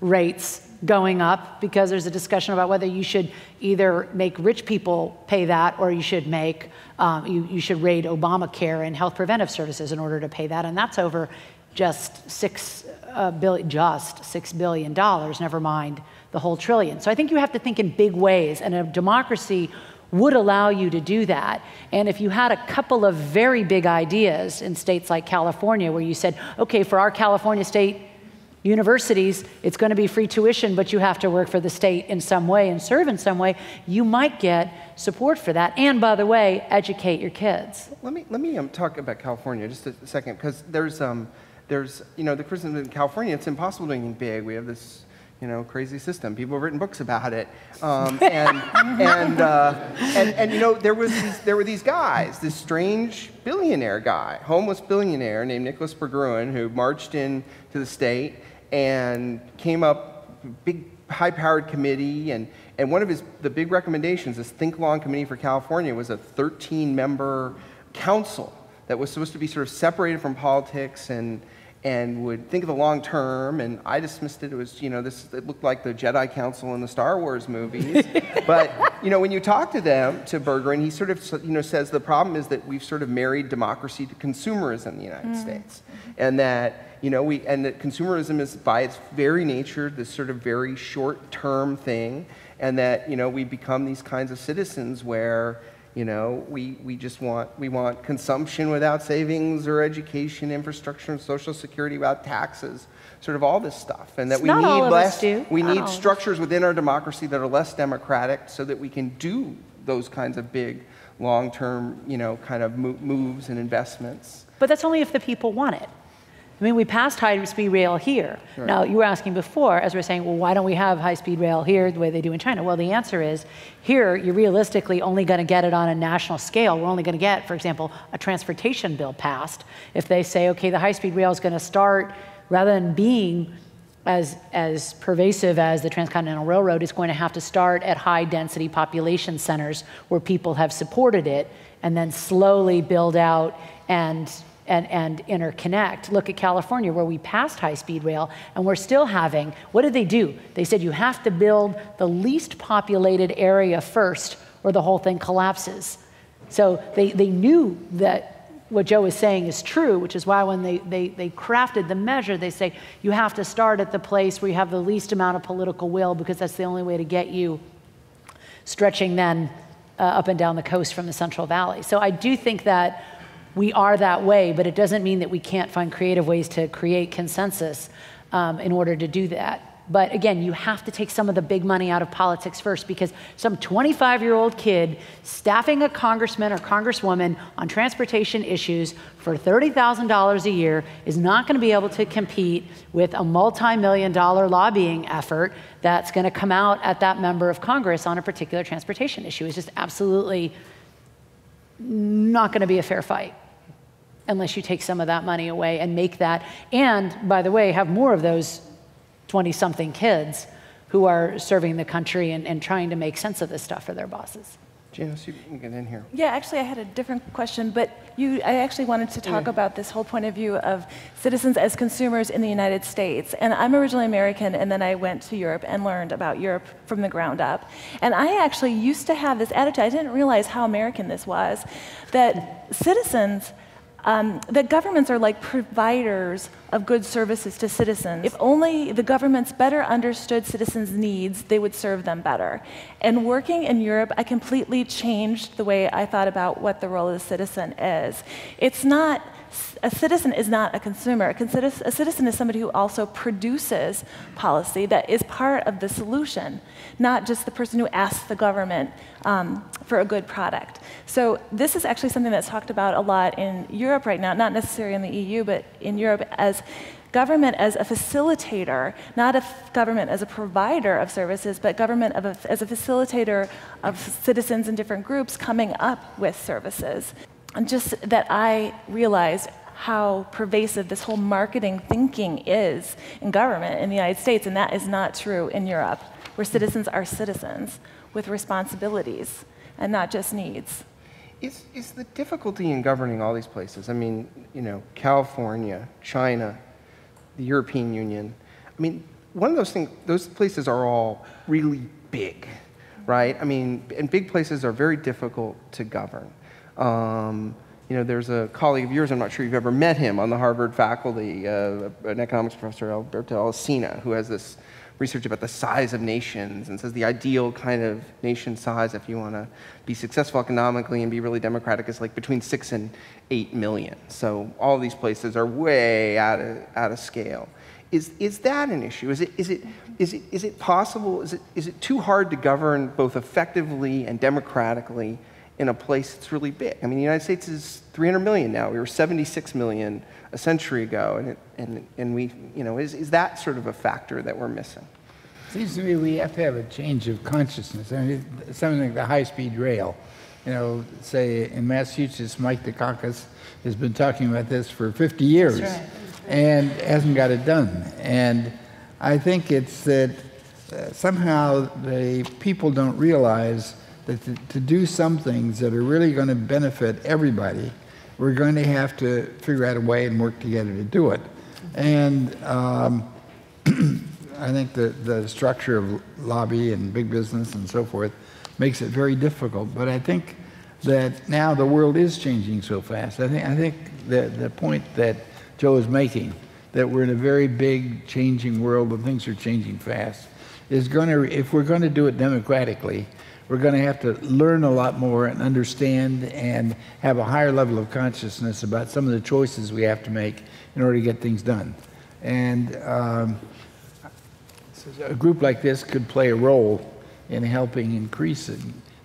rates going up, because there's a discussion about whether you should either make rich people pay that, or you should make you should raid Obamacare and health preventive services in order to pay that, and that's over just $6 billion, never mind the whole trillion. So I think you have to think in big ways, and a democracy would allow you to do that. And if you had a couple of very big ideas in states like California, where you said, okay, for our California state universities, it's going to be free tuition, but you have to work for the state in some way and serve in some way, you might get support for that. And by the way, educate your kids. Let me talk about California just a second, because there's the criticism in California, it's impossible to do anything big. We have this crazy system. People have written books about it, there were these guys, this strange billionaire guy, homeless billionaire named Nicholas Berggruen, who marched into the state and came up, big high-powered committee, and one of the big recommendations, this Think Long Committee for California, was a 13-member council that was supposed to be sort of separated from politics and would think of the long term, and I dismissed it. It was, it looked like the Jedi Council in the Star Wars movies. But, when you talk to Berggruen, he sort of, says the problem is that we've sort of married democracy to consumerism in the United States. And that, that consumerism is by its very nature this sort of very short-term thing, and that, we become these kinds of citizens where, we want consumption without savings, or education, infrastructure, and social security without taxes, sort of all this stuff, and that we need structures within our democracy that are less democratic, so that we can do those kinds of big, long-term, kind of moves and investments. But that's only if the people want it. I mean, we passed high-speed rail here. Right. Now, you were asking before, as we're saying, well, why don't we have high-speed rail here the way they do in China? Well, the answer is, here, you're realistically only going to get it on a national scale. We're only going to get, for example, a transportation bill passed if they say, okay, the high-speed rail is going to start, rather than being as pervasive as the Transcontinental Railroad, it's going to have to start at high-density population centers where people have supported it, and then slowly build out and interconnect. Look at California, where we passed high-speed rail, and we're still having, what did they do? They said you have to build the least populated area first, or the whole thing collapses. So they knew that what Joe is saying is true, which is why when they crafted the measure, they say you have to start at the place where you have the least amount of political will, because that's the only way to get you stretching then up and down the coast from the Central Valley. So I do think that we are that way, but it doesn't mean that we can't find creative ways to create consensus in order to do that. But again, you have to take some of the big money out of politics first, because some 25-year-old kid staffing a congressman or congresswoman on transportation issues for $30,000 a year is not going to be able to compete with a multi-million-dollar lobbying effort that's going to come out at that member of Congress on a particular transportation issue. It's just absolutely not going to be a fair fight unless you take some of that money away and make that, and by the way, have more of those 20-something kids who are serving the country and trying to make sense of this stuff for their bosses. Janice, you can get in here. Yeah, actually, I had a different question, but I actually wanted to talk about this whole point of view of citizens as consumers in the United States. And I'm originally American, and then I went to Europe and learned about Europe from the ground up. And I actually used to have this attitude, I didn't realize how American this was, that citizens, that governments are like providers of good services to citizens. If only the governments better understood citizens' needs, they would serve them better. And working in Europe, I completely changed the way I thought about what the role of the citizen is. It's not, a citizen is not a consumer. A citizen is somebody who also produces policy that is part of the solution, not just the person who asks the government for a good product. So this is actually something that's talked about a lot in Europe right now, not necessarily in the EU, but in Europe as government as a facilitator, not a government as a provider of services, but government as a facilitator of citizens in different groups coming up with services. And just that I realized how pervasive this whole marketing thinking is in government in the United States, and that is not true in Europe, where citizens are citizens with responsibilities and not just needs. Is the difficulty in governing all these places, I mean, you know, California, China, the European Union, I mean, one of those things, those places are all really big, right? I mean, and big places are very difficult to govern. You know, there's a colleague of yours, I'm not sure you've ever met him, on the Harvard faculty, an economics professor, Alberto Alsina, who has this research about the size of nations and says the ideal kind of nation size, if you want to be successful economically and be really democratic, is like between 6 and 8 million. So all these places are way out of scale. Is that an issue? Is it possible? Is it too hard to govern both effectively and democratically in a place that's really big? I mean, the United States is 300 million now. We were 76 million a century ago, and we, you know, is that sort of a factor that we're missing? It seems to me we have to have a change of consciousness. I mean, something like the high-speed rail. You know, say in Massachusetts, Mike Dukakis has been talking about this for 50 years, That's right. and hasn't got it done. And I think it's that somehow the people don't realize that to do some things that are really going to benefit everybody, we're going to have to figure out a way and work together to do it. And I think the structure of lobby and big business and so forth makes it very difficult. But I think that now the world is changing so fast. I think the point that Joe is making, that we're in a very big changing world and things are changing fast, is going to, if we're going to do it democratically, we're going to have to learn a lot more and understand and have a higher level of consciousness about some of the choices we have to make in order to get things done. And a group like this could play a role in helping increase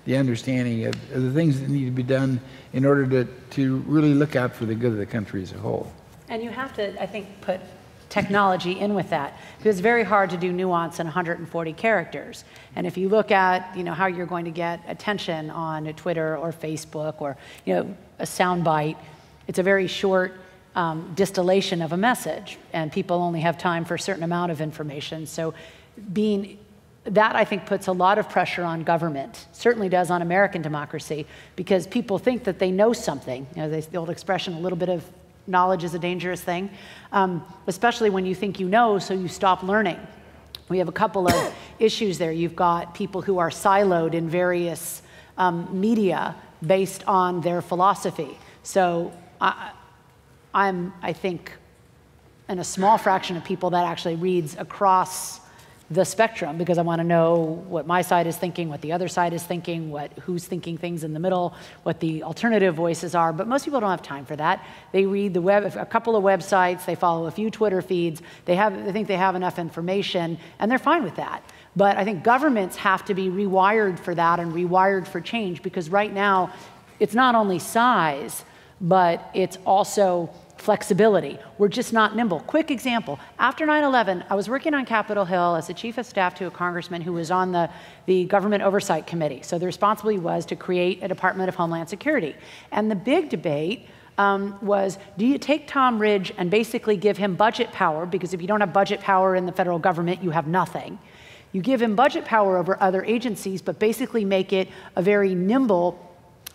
the understanding of the things that need to be done in order to really look out for the good of the country as a whole. And you have to, I think, put technology in with that, because it's very hard to do nuance in 140 characters. And if you look at, you know, how you're going to get attention on Twitter or Facebook or, you know, a soundbite, it's a very short distillation of a message, and people only have time for a certain amount of information. So that, I think, puts a lot of pressure on government, certainly does on American democracy, because people think that they know something. You know, the old expression, a little bit of knowledge is a dangerous thing, especially when you think you know, so you stop learning. We have a couple of issues there. You've got people who are siloed in various media based on their philosophy. So I think, in a small fraction of people that actually reads across the spectrum, because I want to know what my side is thinking, what the other side is thinking, who's thinking things in the middle, what the alternative voices are. But most people don't have time for that. They read a couple of websites, they follow a few Twitter feeds, they think they have enough information, and they're fine with that. But I think governments have to be rewired for that and rewired for change, because right now it's not only size, but it's also flexibility. We're just not nimble. Quick example, after 9/11, I was working on Capitol Hill as the chief of staff to a congressman who was on the Government Oversight Committee. So the responsibility was to create a Department of Homeland Security. And the big debate was, do you take Tom Ridge and basically give him budget power? Because if you don't have budget power in the federal government, you have nothing. You give him budget power over other agencies, but basically make it a very nimble,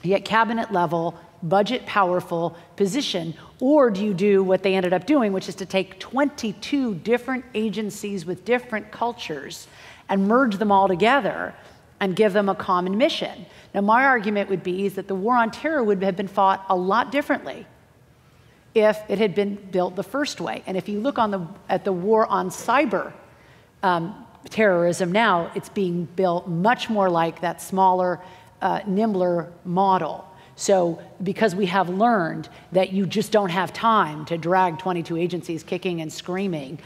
yet cabinet level, budget powerful position? Or do you do what they ended up doing, which is to take 22 different agencies with different cultures and merge them all together and give them a common mission? Now, my argument would be is that the war on terror would have been fought a lot differently if it had been built the first way. And if you look at the war on cyber terrorism now, it's being built much more like that smaller, nimbler model. So because we have learned that you just don't have time to drag 22 agencies kicking and screaming,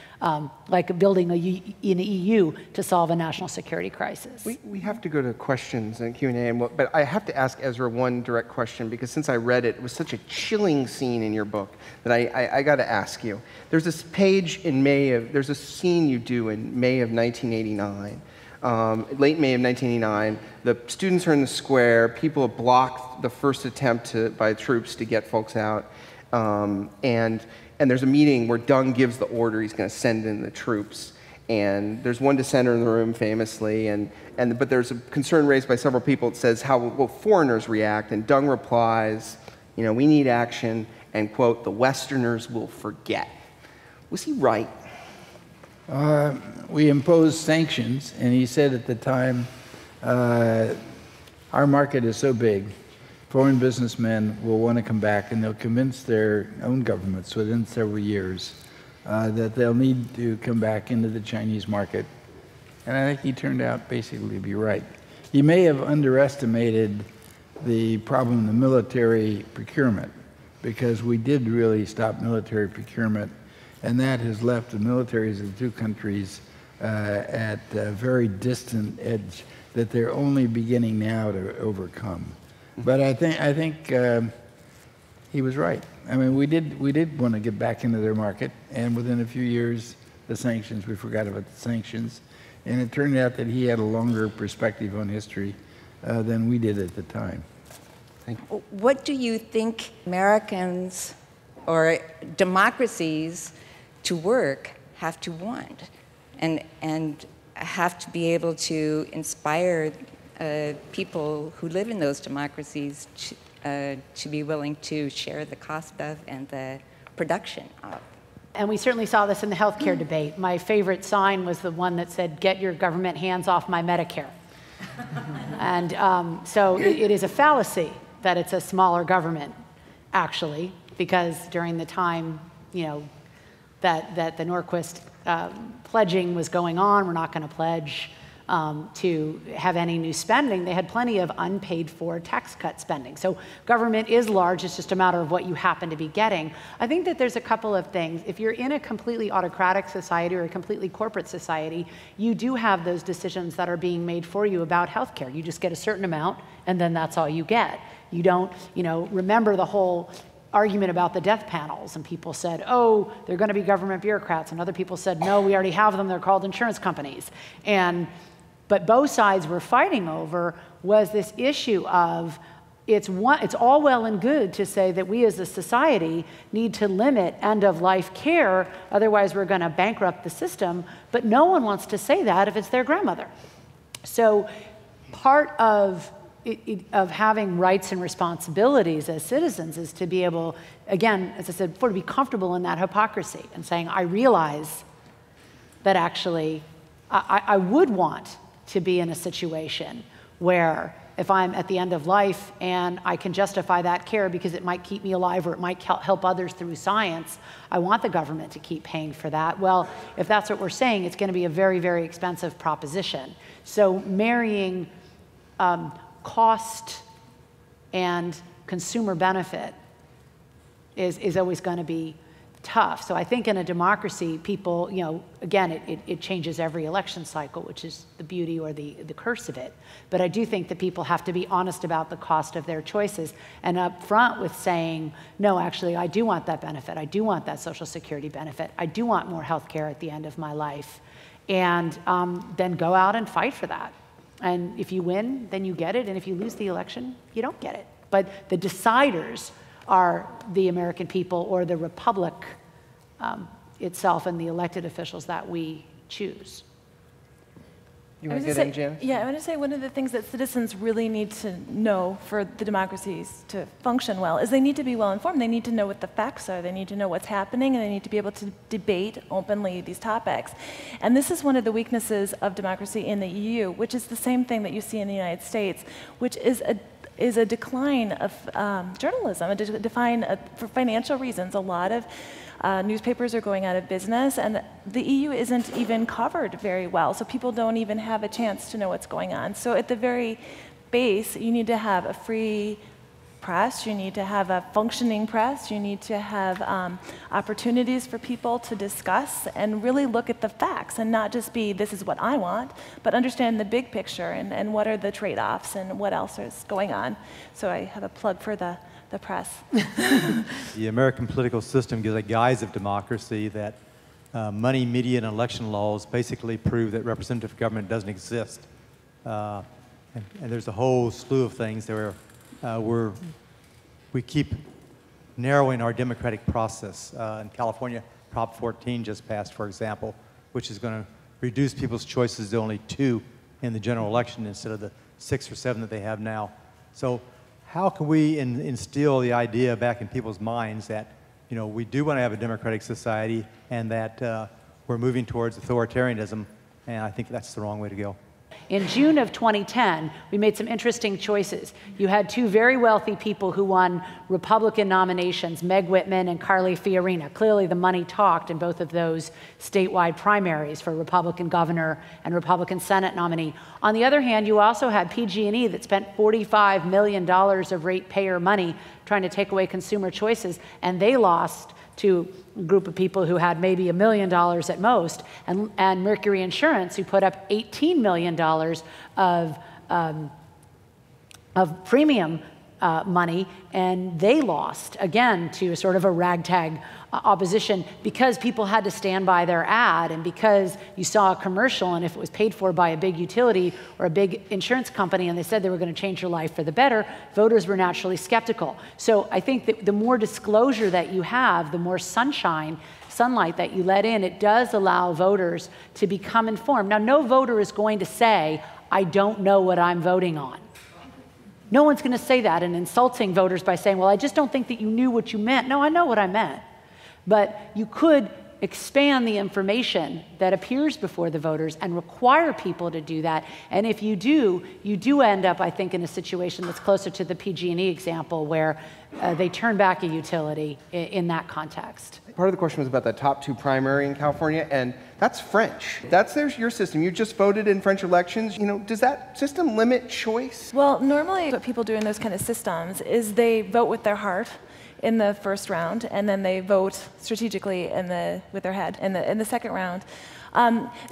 like building an EU to solve a national security crisis. We have to go to questions and Q&A, but I have to ask Ezra one direct question, because since I read it, it was such a chilling scene in your book that I got to ask you. There's this page in there's a scene you do in May of 1989. Late May of 1989, the students are in the square. People have blocked the first attempt by troops to get folks out, and there's a meeting where Deng gives the order he's going to send in the troops. And there's one dissenter in the room, famously, but there's a concern raised by several people that says how will foreigners react, and Deng replies, we need action, and quote, the Westerners will forget. Was he right? We imposed sanctions, and he said at the time, our market is so big, foreign businessmen will want to come back, and they'll convince their own governments within several years that they'll need to come back into the Chinese market. And I think he turned out basically to be right. He may have underestimated the problem in the military procurement, because we did really stop military procurement, and that has left the militaries of the two countries at a very distant edge that they're only beginning now to overcome. But I think he was right. I mean, we did want to get back into their market, and within a few years, we forgot about the sanctions, and it turned out that he had a longer perspective on history than we did at the time. Thank you. What do you think Americans or democracies to work have to want and have to be able to inspire people who live in those democracies to be willing to share the cost of and the production of? And we certainly saw this in the healthcare debate. My favorite sign was the one that said, "Get your government hands off my Medicare." And so it is a fallacy that it's a smaller government, actually, because during the time, that the Norquist pledging was going on, we're not going to pledge to have any new spending. They had plenty of unpaid for tax cut spending. So government is large, it's just a matter of what you happen to be getting. I think that there's a couple of things. If you're in a completely autocratic society or a completely corporate society, you do have those decisions that are being made for you about healthcare. You just get a certain amount, and then that's all you get. You don't, remember the whole argument about the death panels, and people said, oh, they're going to be government bureaucrats, and other people said, no, we already have them, they're called insurance companies. But both sides were fighting over was this issue of it's all well and good to say that we as a society need to limit end-of-life care, otherwise we're going to bankrupt the system, but no one wants to say that if it's their grandmother. So part of having rights and responsibilities as citizens is to be able, again, as I said before, to be comfortable in that hypocrisy and saying, I realize that actually I would want to be in a situation where if I'm at the end of life and I can justify that care because it might keep me alive or it might help others through science, I want the government to keep paying for that. Well, if that's what we're saying, it's going to be a very, very expensive proposition. So marrying cost and consumer benefit is always going to be tough. So I think in a democracy, people, again, it changes every election cycle, which is the beauty or the curse of it. But I do think that people have to be honest about the cost of their choices and up front with saying, no, actually, I do want that benefit. I do want that Social Security benefit. I do want more health care at the end of my life. And then go out and fight for that. And if you win, then you get it. And if you lose the election, you don't get it. But the deciders are the American people or the republic itself and the elected officials that we choose. You want to get in, Janice? Yeah, I want to say one of the things that citizens really need to know for the democracies to function well is they need to be well informed. They need to know what the facts are. They need to know what's happening, and they need to be able to debate openly these topics. And this is one of the weaknesses of democracy in the EU, which is the same thing that you see in the United States, which is a decline of journalism, a decline for financial reasons. A lot of newspapers are going out of business, and the EU isn't even covered very well, so people don't even have a chance to know what's going on. So at the very base, you need to have a free press, you need to have a functioning press, you need to have opportunities for people to discuss and really look at the facts and not just be, this is what I want, but understand the big picture and what are the trade-offs and what else is going on. So I have a plug for the press. The American political system gives a guise of democracy that money, media, and election laws basically prove that representative government doesn't exist. And there's a whole slew of things there where we keep narrowing our democratic process. In California, Prop 14 just passed, for example, which is going to reduce people's choices to only 2 in the general election instead of the 6 or 7 that they have now. So how can we instill the idea back in people's minds that, you know, we do want to have a democratic society and that we're moving towards authoritarianism, and I think that's the wrong way to go. In June of 2010, we made some interesting choices. You had 2 very wealthy people who won Republican nominations, Meg Whitman and Carly Fiorina. Clearly, the money talked in both of those statewide primaries for Republican governor and Republican Senate nominee. On the other hand, you also had PG&E that spent $45 million of ratepayer money trying to take away consumer choices, and they lost to a group of people who had maybe $1 million at most, and Mercury Insurance, who put up $18 million of premium money, and they lost, again, to sort of a ragtag opposition because people had to stand by their ad, and because you saw a commercial, and if it was paid for by a big utility or a big insurance company and they said they were going to change your life for the better, voters were naturally skeptical. So I think that the more disclosure that you have, the more sunlight that you let in, it does allow voters to become informed. Now, no voter is going to say, I don't know what I'm voting on. No one's going to say that and insulting voters by saying, well, I just don't think that you knew what you meant. No, I know what I meant. But you could expand the information that appears before the voters and require people to do that. And if you do end up, I think, in a situation that's closer to the PG&E example where they turn back a utility in that context. Part of the question was about that top 2 primary in California, and that's French. That's your system. You just voted in French elections. You know, does that system limit choice? Well, normally what people do in those kind of systems is they vote with their heart in the first round, and then they vote strategically with their head in the second round.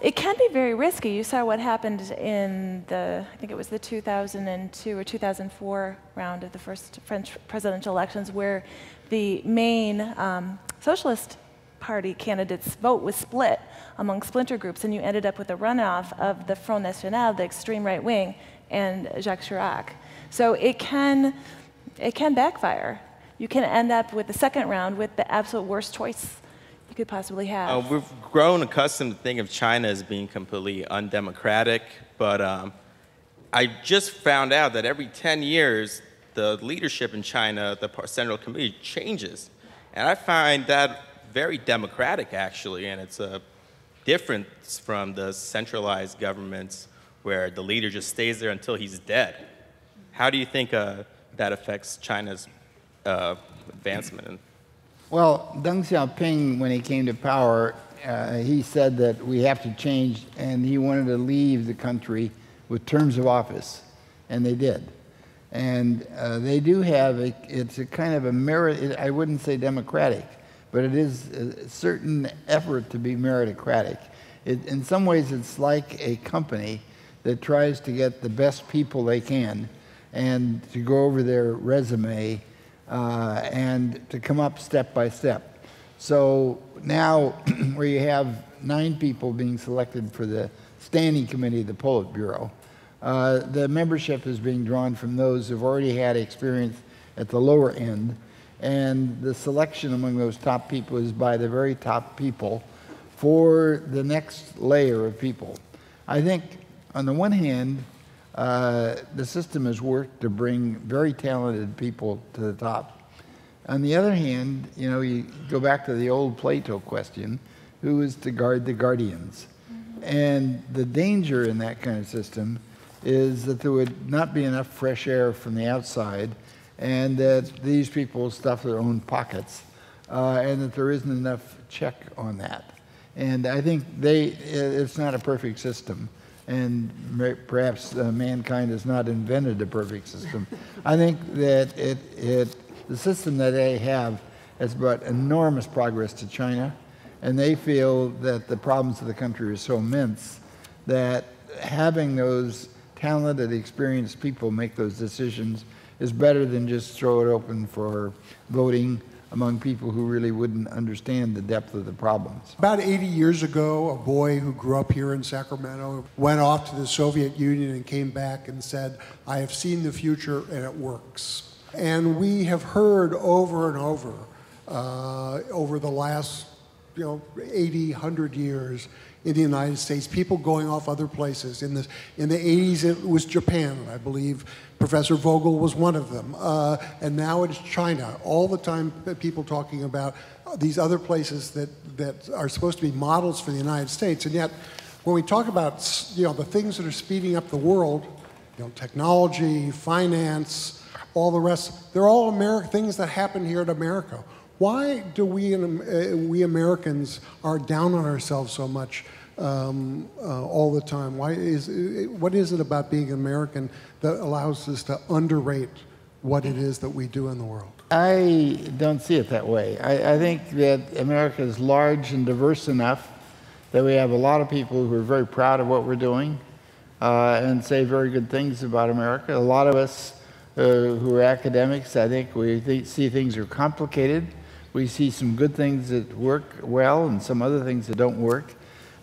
It can be very risky. You saw what happened in I think it was the 2002 or 2004 round of the first French presidential elections, where the main Socialist Party candidates' vote was split among splinter groups, and you ended up with a runoff of the Front National, the extreme right wing, and Jacques Chirac. So it can backfire. You can end up with the second round with the absolute worst choice you could possibly have. We've grown accustomed to think of China as being completely undemocratic, but I just found out that every 10 years, the leadership in China, the Central Committee, changes. And I find that very democratic, actually, and it's a difference from the centralized governments where the leader just stays there until he's dead. How do you think that affects China's advancement? Well, Deng Xiaoping, when he came to power, he said that we have to change, and he wanted to leave the country with terms of office, and they did. And they do have, it's a kind of a merit, I wouldn't say democratic, but it is a certain effort to be meritocratic. In some ways, it's like a company that tries to get the best people they can and to go over their resume and to come up step by step. So now, where you have 9 people being selected for the standing committee of the Politburo, the membership is being drawn from those who've already had experience at the lower end, and the selection among those top people is by the very top people for the next layer of people. I think on the one hand, the system has worked to bring very talented people to the top. On the other hand, you know, you go back to the old Plato question, who is to guard the guardians? And the danger in that kind of system is that there would not be enough fresh air from the outside, and that these people stuff their own pockets, and that there isn't enough check on that. And I think it's not a perfect system, and perhaps mankind has not invented a perfect system. I think that the system that they have has brought enormous progress to China, and they feel that the problems of the country are so immense that having those talented, experienced people make those decisions is better than just throw it open for voting among people who really wouldn't understand the depth of the problems. About 80 years ago, a boy who grew up here in Sacramento went off to the Soviet Union and came back and said, "I have seen the future and it works." And we have heard over and over the last 80, 100 years in the United States, people going off other places. In the 80s, it was Japan, I believe. Professor Vogel was one of them. And now it's China. All the time, people talking about these other places that are supposed to be models for the United States. And yet, when we talk about the things that are speeding up the world, technology, finance, all the rest, they're all things that happen here in America. Why do we Americans are down on ourselves so much all the time? What is it about being American that allows us to underrate what it is that we do in the world? I don't see it that way. I think that America is large and diverse enough that we have a lot of people who are very proud of what we're doing and say very good things about America. A lot of us who are academics, I think we see things are complicated. We see some good things that work well and some other things that don't work.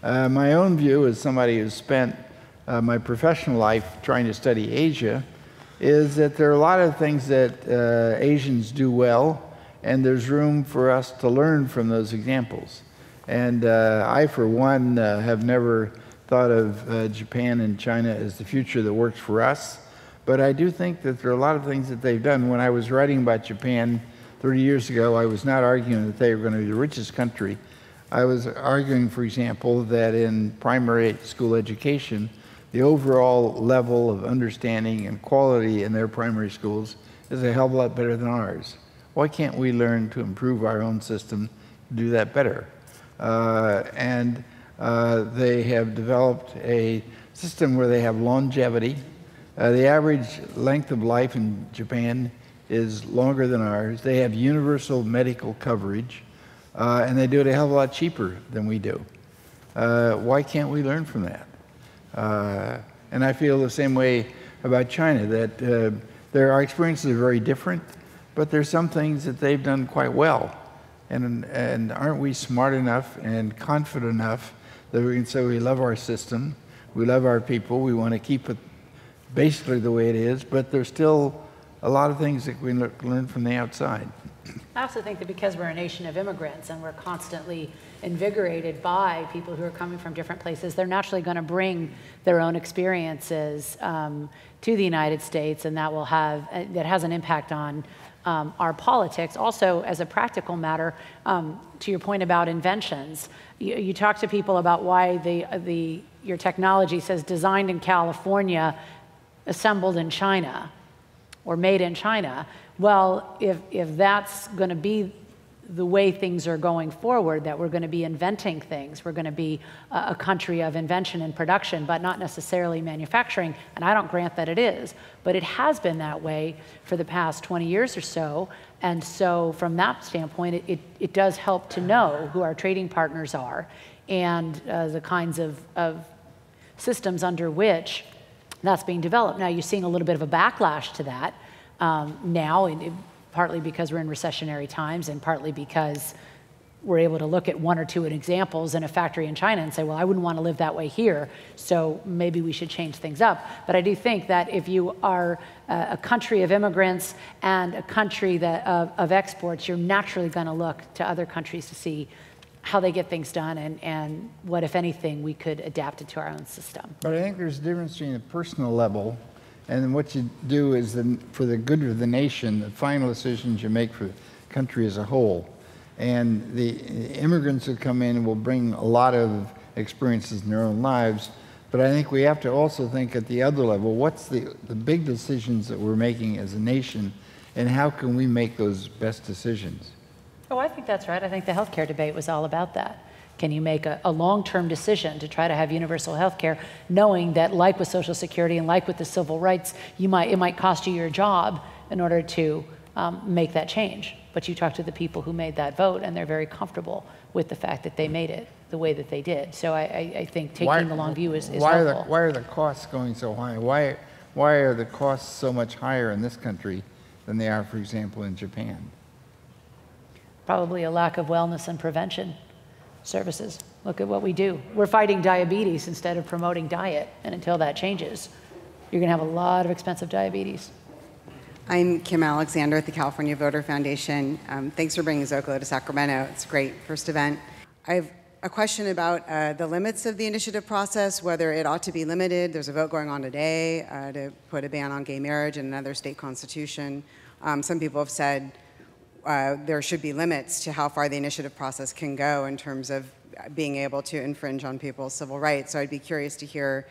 My own view as somebody who's spent my professional life trying to study Asia is that there are a lot of things that Asians do well, and there's room for us to learn from those examples. And I, for one, have never thought of Japan and China as the future that works for us. But I do think that there are a lot of things that they've done. When I was writing about Japan 30 years ago, I was not arguing that they were going to be the richest country. I was arguing, for example, that in primary school education, the overall level of understanding and quality in their primary schools is a hell of a lot better than ours. Why can't we learn to improve our own system to do that better? They have developed a system where they have longevity. The average length of life in Japan is longer than ours. They have universal medical coverage, and they do it a hell of a lot cheaper than we do. Why can't we learn from that? And I feel the same way about China, that our experiences are very different, but there's some things that they've done quite well. And aren't we smart enough and confident enough that we can say we love our system, we love our people, we want to keep it basically the way it is, but there's still a lot of things that we learn from the outside. I also think that because we're a nation of immigrants and we're constantly invigorated by people who are coming from different places, they're naturally going to bring their own experiences to the United States, and that has an impact on our politics. Also, as a practical matter, to your point about inventions, you talk to people about why your technology says designed in California, assembled in China, or made in China. Well, if that's going to be the way things are going forward, that we're going to be inventing things, we're going to be a country of invention and production, but not necessarily manufacturing, and I don't grant that it is, but it has been that way for the past 20 years or so, and so from that standpoint, it does help to know who our trading partners are and the kinds of systems under which that's being developed. Now, you're seeing a little bit of a backlash to that now, partly because we're in recessionary times and partly because we're able to look at one or two examples in a factory in China and say, well, I wouldn't want to live that way here, so maybe we should change things up. But I do think that if you are a country of immigrants and a country of exports, you're naturally going to look to other countries to see how they get things done and what, if anything, we could adapt it to our own system. But I think there's a difference between the personal level and what you do is for the good of the nation, the final decisions you make for the country as a whole. And the immigrants who come in will bring a lot of experiences in their own lives, but I think we have to also think at the other level, what's the big decisions that we're making as a nation, and how can we make those best decisions? Oh, I think that's right. I think the healthcare debate was all about that. Can you make a long-term decision to try to have universal health care, knowing that, like with Social Security and like with the civil rights, it might cost you your job in order to make that change. But you talk to the people who made that vote, and they're very comfortable with the fact that they made it the way that they did. So I think taking the long view is helpful. Why are the costs going so high? Why are the costs so much higher in this country than they are, for example, in Japan? Probably a lack of wellness and prevention services. Look at what we do. We're fighting diabetes instead of promoting diet, and until that changes, you're going to have a lot of expensive diabetes. I'm Kim Alexander at the California Voter Foundation. Thanks for bringing Zócalo to Sacramento. It's a great first event. I have a question about the limits of the initiative process, whether it ought to be limited. There's a vote going on today to put a ban on gay marriage in another state constitution. Some people have said there should be limits to how far the initiative process can go in terms of being able to infringe on people's civil rights. So I'd be curious to hear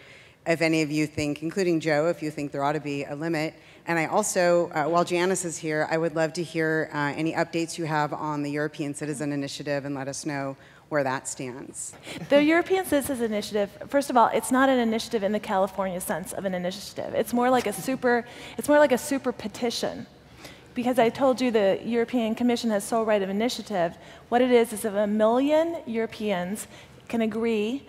if any of you think, including Joe, if you think there ought to be a limit. And I also, while Janice is here, I would love to hear any updates you have on the European Citizen Initiative, and let us know where that stands. The European Citizens Initiative, first of all, it's not an initiative in the California sense of an initiative. It's more like a super petition. Because I told you the European Commission has sole right of initiative, what it is if 1 million Europeans can agree,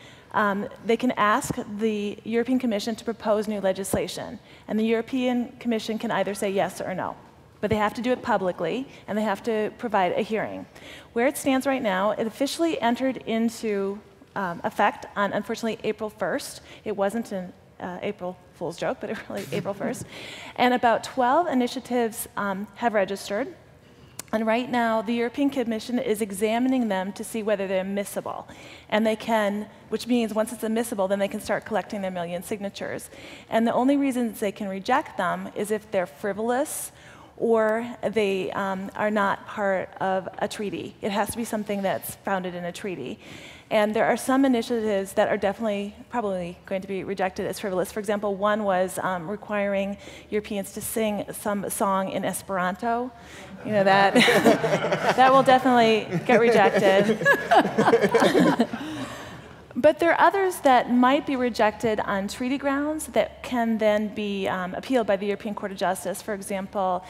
they can ask the European Commission to propose new legislation. And the European Commission can either say yes or no. But they have to do it publicly, and they have to provide a hearing. Where it stands right now, it officially entered into effect on, unfortunately, April 1st. It wasn't an April Fool's joke, but it really April 1st. And about 12 initiatives have registered. And right now, the European Commission is examining them to see whether they're admissible. And they can, which means once it's admissible, then they can start collecting their 1 million signatures. And the only reasons they can reject them is if they're frivolous or they are not part of a treaty. It has to be something that's founded in a treaty. And there are some initiatives that are definitely probably going to be rejected as frivolous. For example, one was requiring Europeans to sing some song in Esperanto. You know, that, that will definitely get rejected. But there are others that might be rejected on treaty grounds that can then be appealed by the European Court of Justice. For example,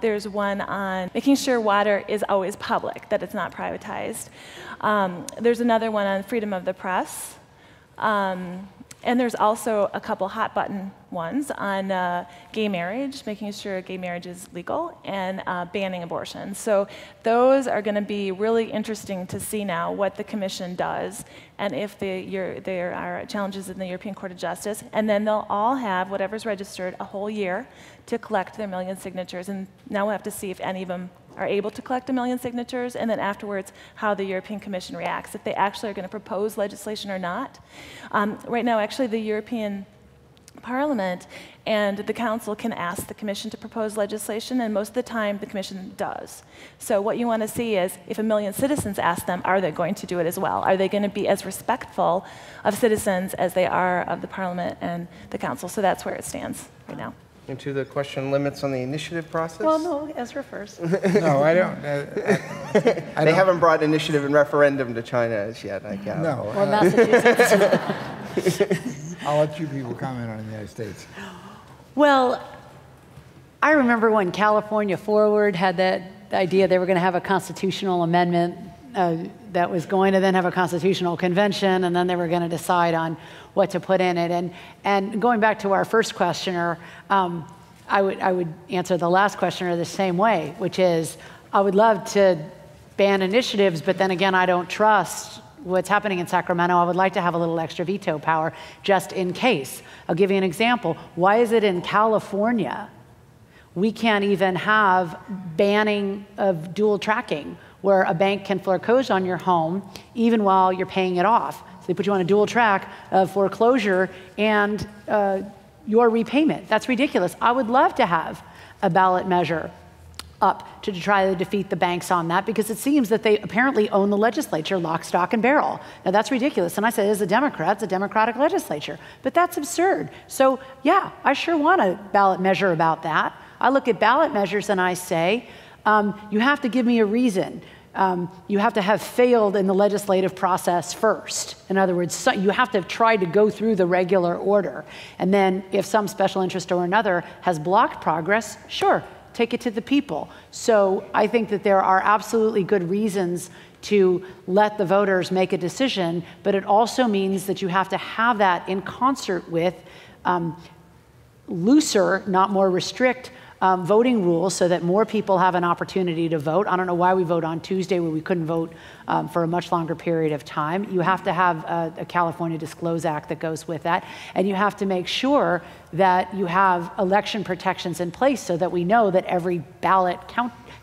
there's one on making sure water is always public, that it's not privatized. There's another one on freedom of the press. And there's also a couple hot button ones on gay marriage, making sure gay marriage is legal, and banning abortion. So those are going to be really interesting to see now what the Commission does, and if there are challenges in the European Court of Justice. And then they'll all have, whatever's registered, a whole year to collect their 1 million signatures. And now we'll have to see if any of them are able to collect 1 million signatures, and then afterwards how the European Commission reacts, if they actually are going to propose legislation or not. Right now, actually, the European Parliament and the Council can ask the Commission to propose legislation, and most of the time the Commission does. So what you want to see is, if 1 million citizens ask them, are they going to do it as well? Are they going to be as respectful of citizens as they are of the Parliament and the Council? So that's where it stands right now. Into the question limits on the initiative process? Well, no, Ezra first. No, I don't. They haven't brought initiative and referendum to China as yet, I guess. No. Or Massachusetts. I'll let you people comment on the United States. Well, I remember when California Forward had that idea they were going to have a constitutional amendment that was going to then have a constitutional convention, and then they were going to decide on what to put in it. And going back to our first questioner, I would answer the last questioner the same way, which is I would love to ban initiatives, but then again, I don't trust what's happening in Sacramento. I would like to have a little extra veto power just in case. I'll give you an example. Why is it in California we can't even have banning of dual tracking? where a bank can foreclose on your home even while you're paying it off. So they put you on a dual track of foreclosure and your repayment. That's ridiculous. I would love to have a ballot measure up to try to defeat the banks on that, because it seems that they apparently own the legislature lock, stock, and barrel. Now that's ridiculous. And I said, as a Democrat, it's a Democratic legislature. But that's absurd. So yeah, I sure want a ballot measure about that. I look at ballot measures and I say, you have to give me a reason. You have to have failed in the legislative process first. In other words, you have to have tried to go through the regular order. And then if some special interest or another has blocked progress, sure, take it to the people. So I think that there are absolutely good reasons to let the voters make a decision, but it also means that you have to have that in concert with looser, not more restrict, voting rules so that more people have an opportunity to vote. I don't know why we vote on Tuesday where we couldn't vote for a much longer period of time. You have to have a California Disclose Act that goes with that. And you have to make sure that you have election protections in place so that we know that every ballot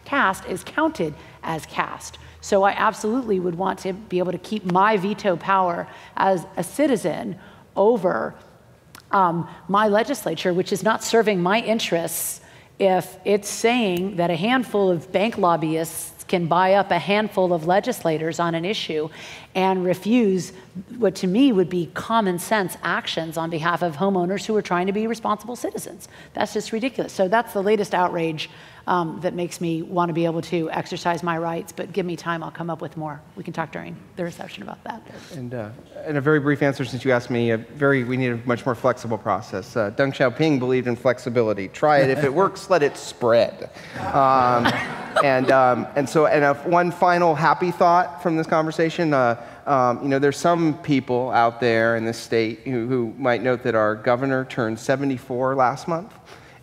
cast is counted as cast. So I absolutely would want to be able to keep my veto power as a citizen over my legislature, which is not serving my interests if it's saying that a handful of bank lobbyists can buy up a handful of legislators on an issue and refuse what to me would be common sense actions on behalf of homeowners who are trying to be responsible citizens. That's just ridiculous. So that's the latest outrage that makes me want to be able to exercise my rights, but give me time, I'll come up with more. We can talk during the reception about that. And a very brief answer, since you asked me, we need a much more flexible process. Deng Xiaoping believed in flexibility. Try it. If it works, let it spread. One final happy thought from this conversation. There's some people out there in this state who might note that our governor turned 74 last month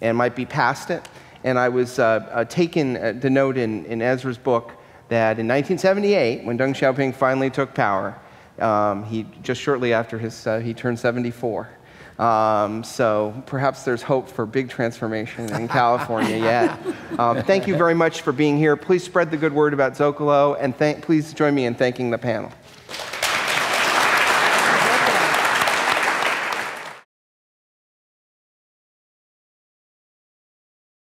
and might be past it. And I was taken to note in Ezra's book that in 1978, when Deng Xiaoping finally took power, just shortly after he turned 74. So perhaps there's hope for big transformation in California yet. Thank you very much for being here. Please spread the good word about Zócalo, and please join me in thanking the panel.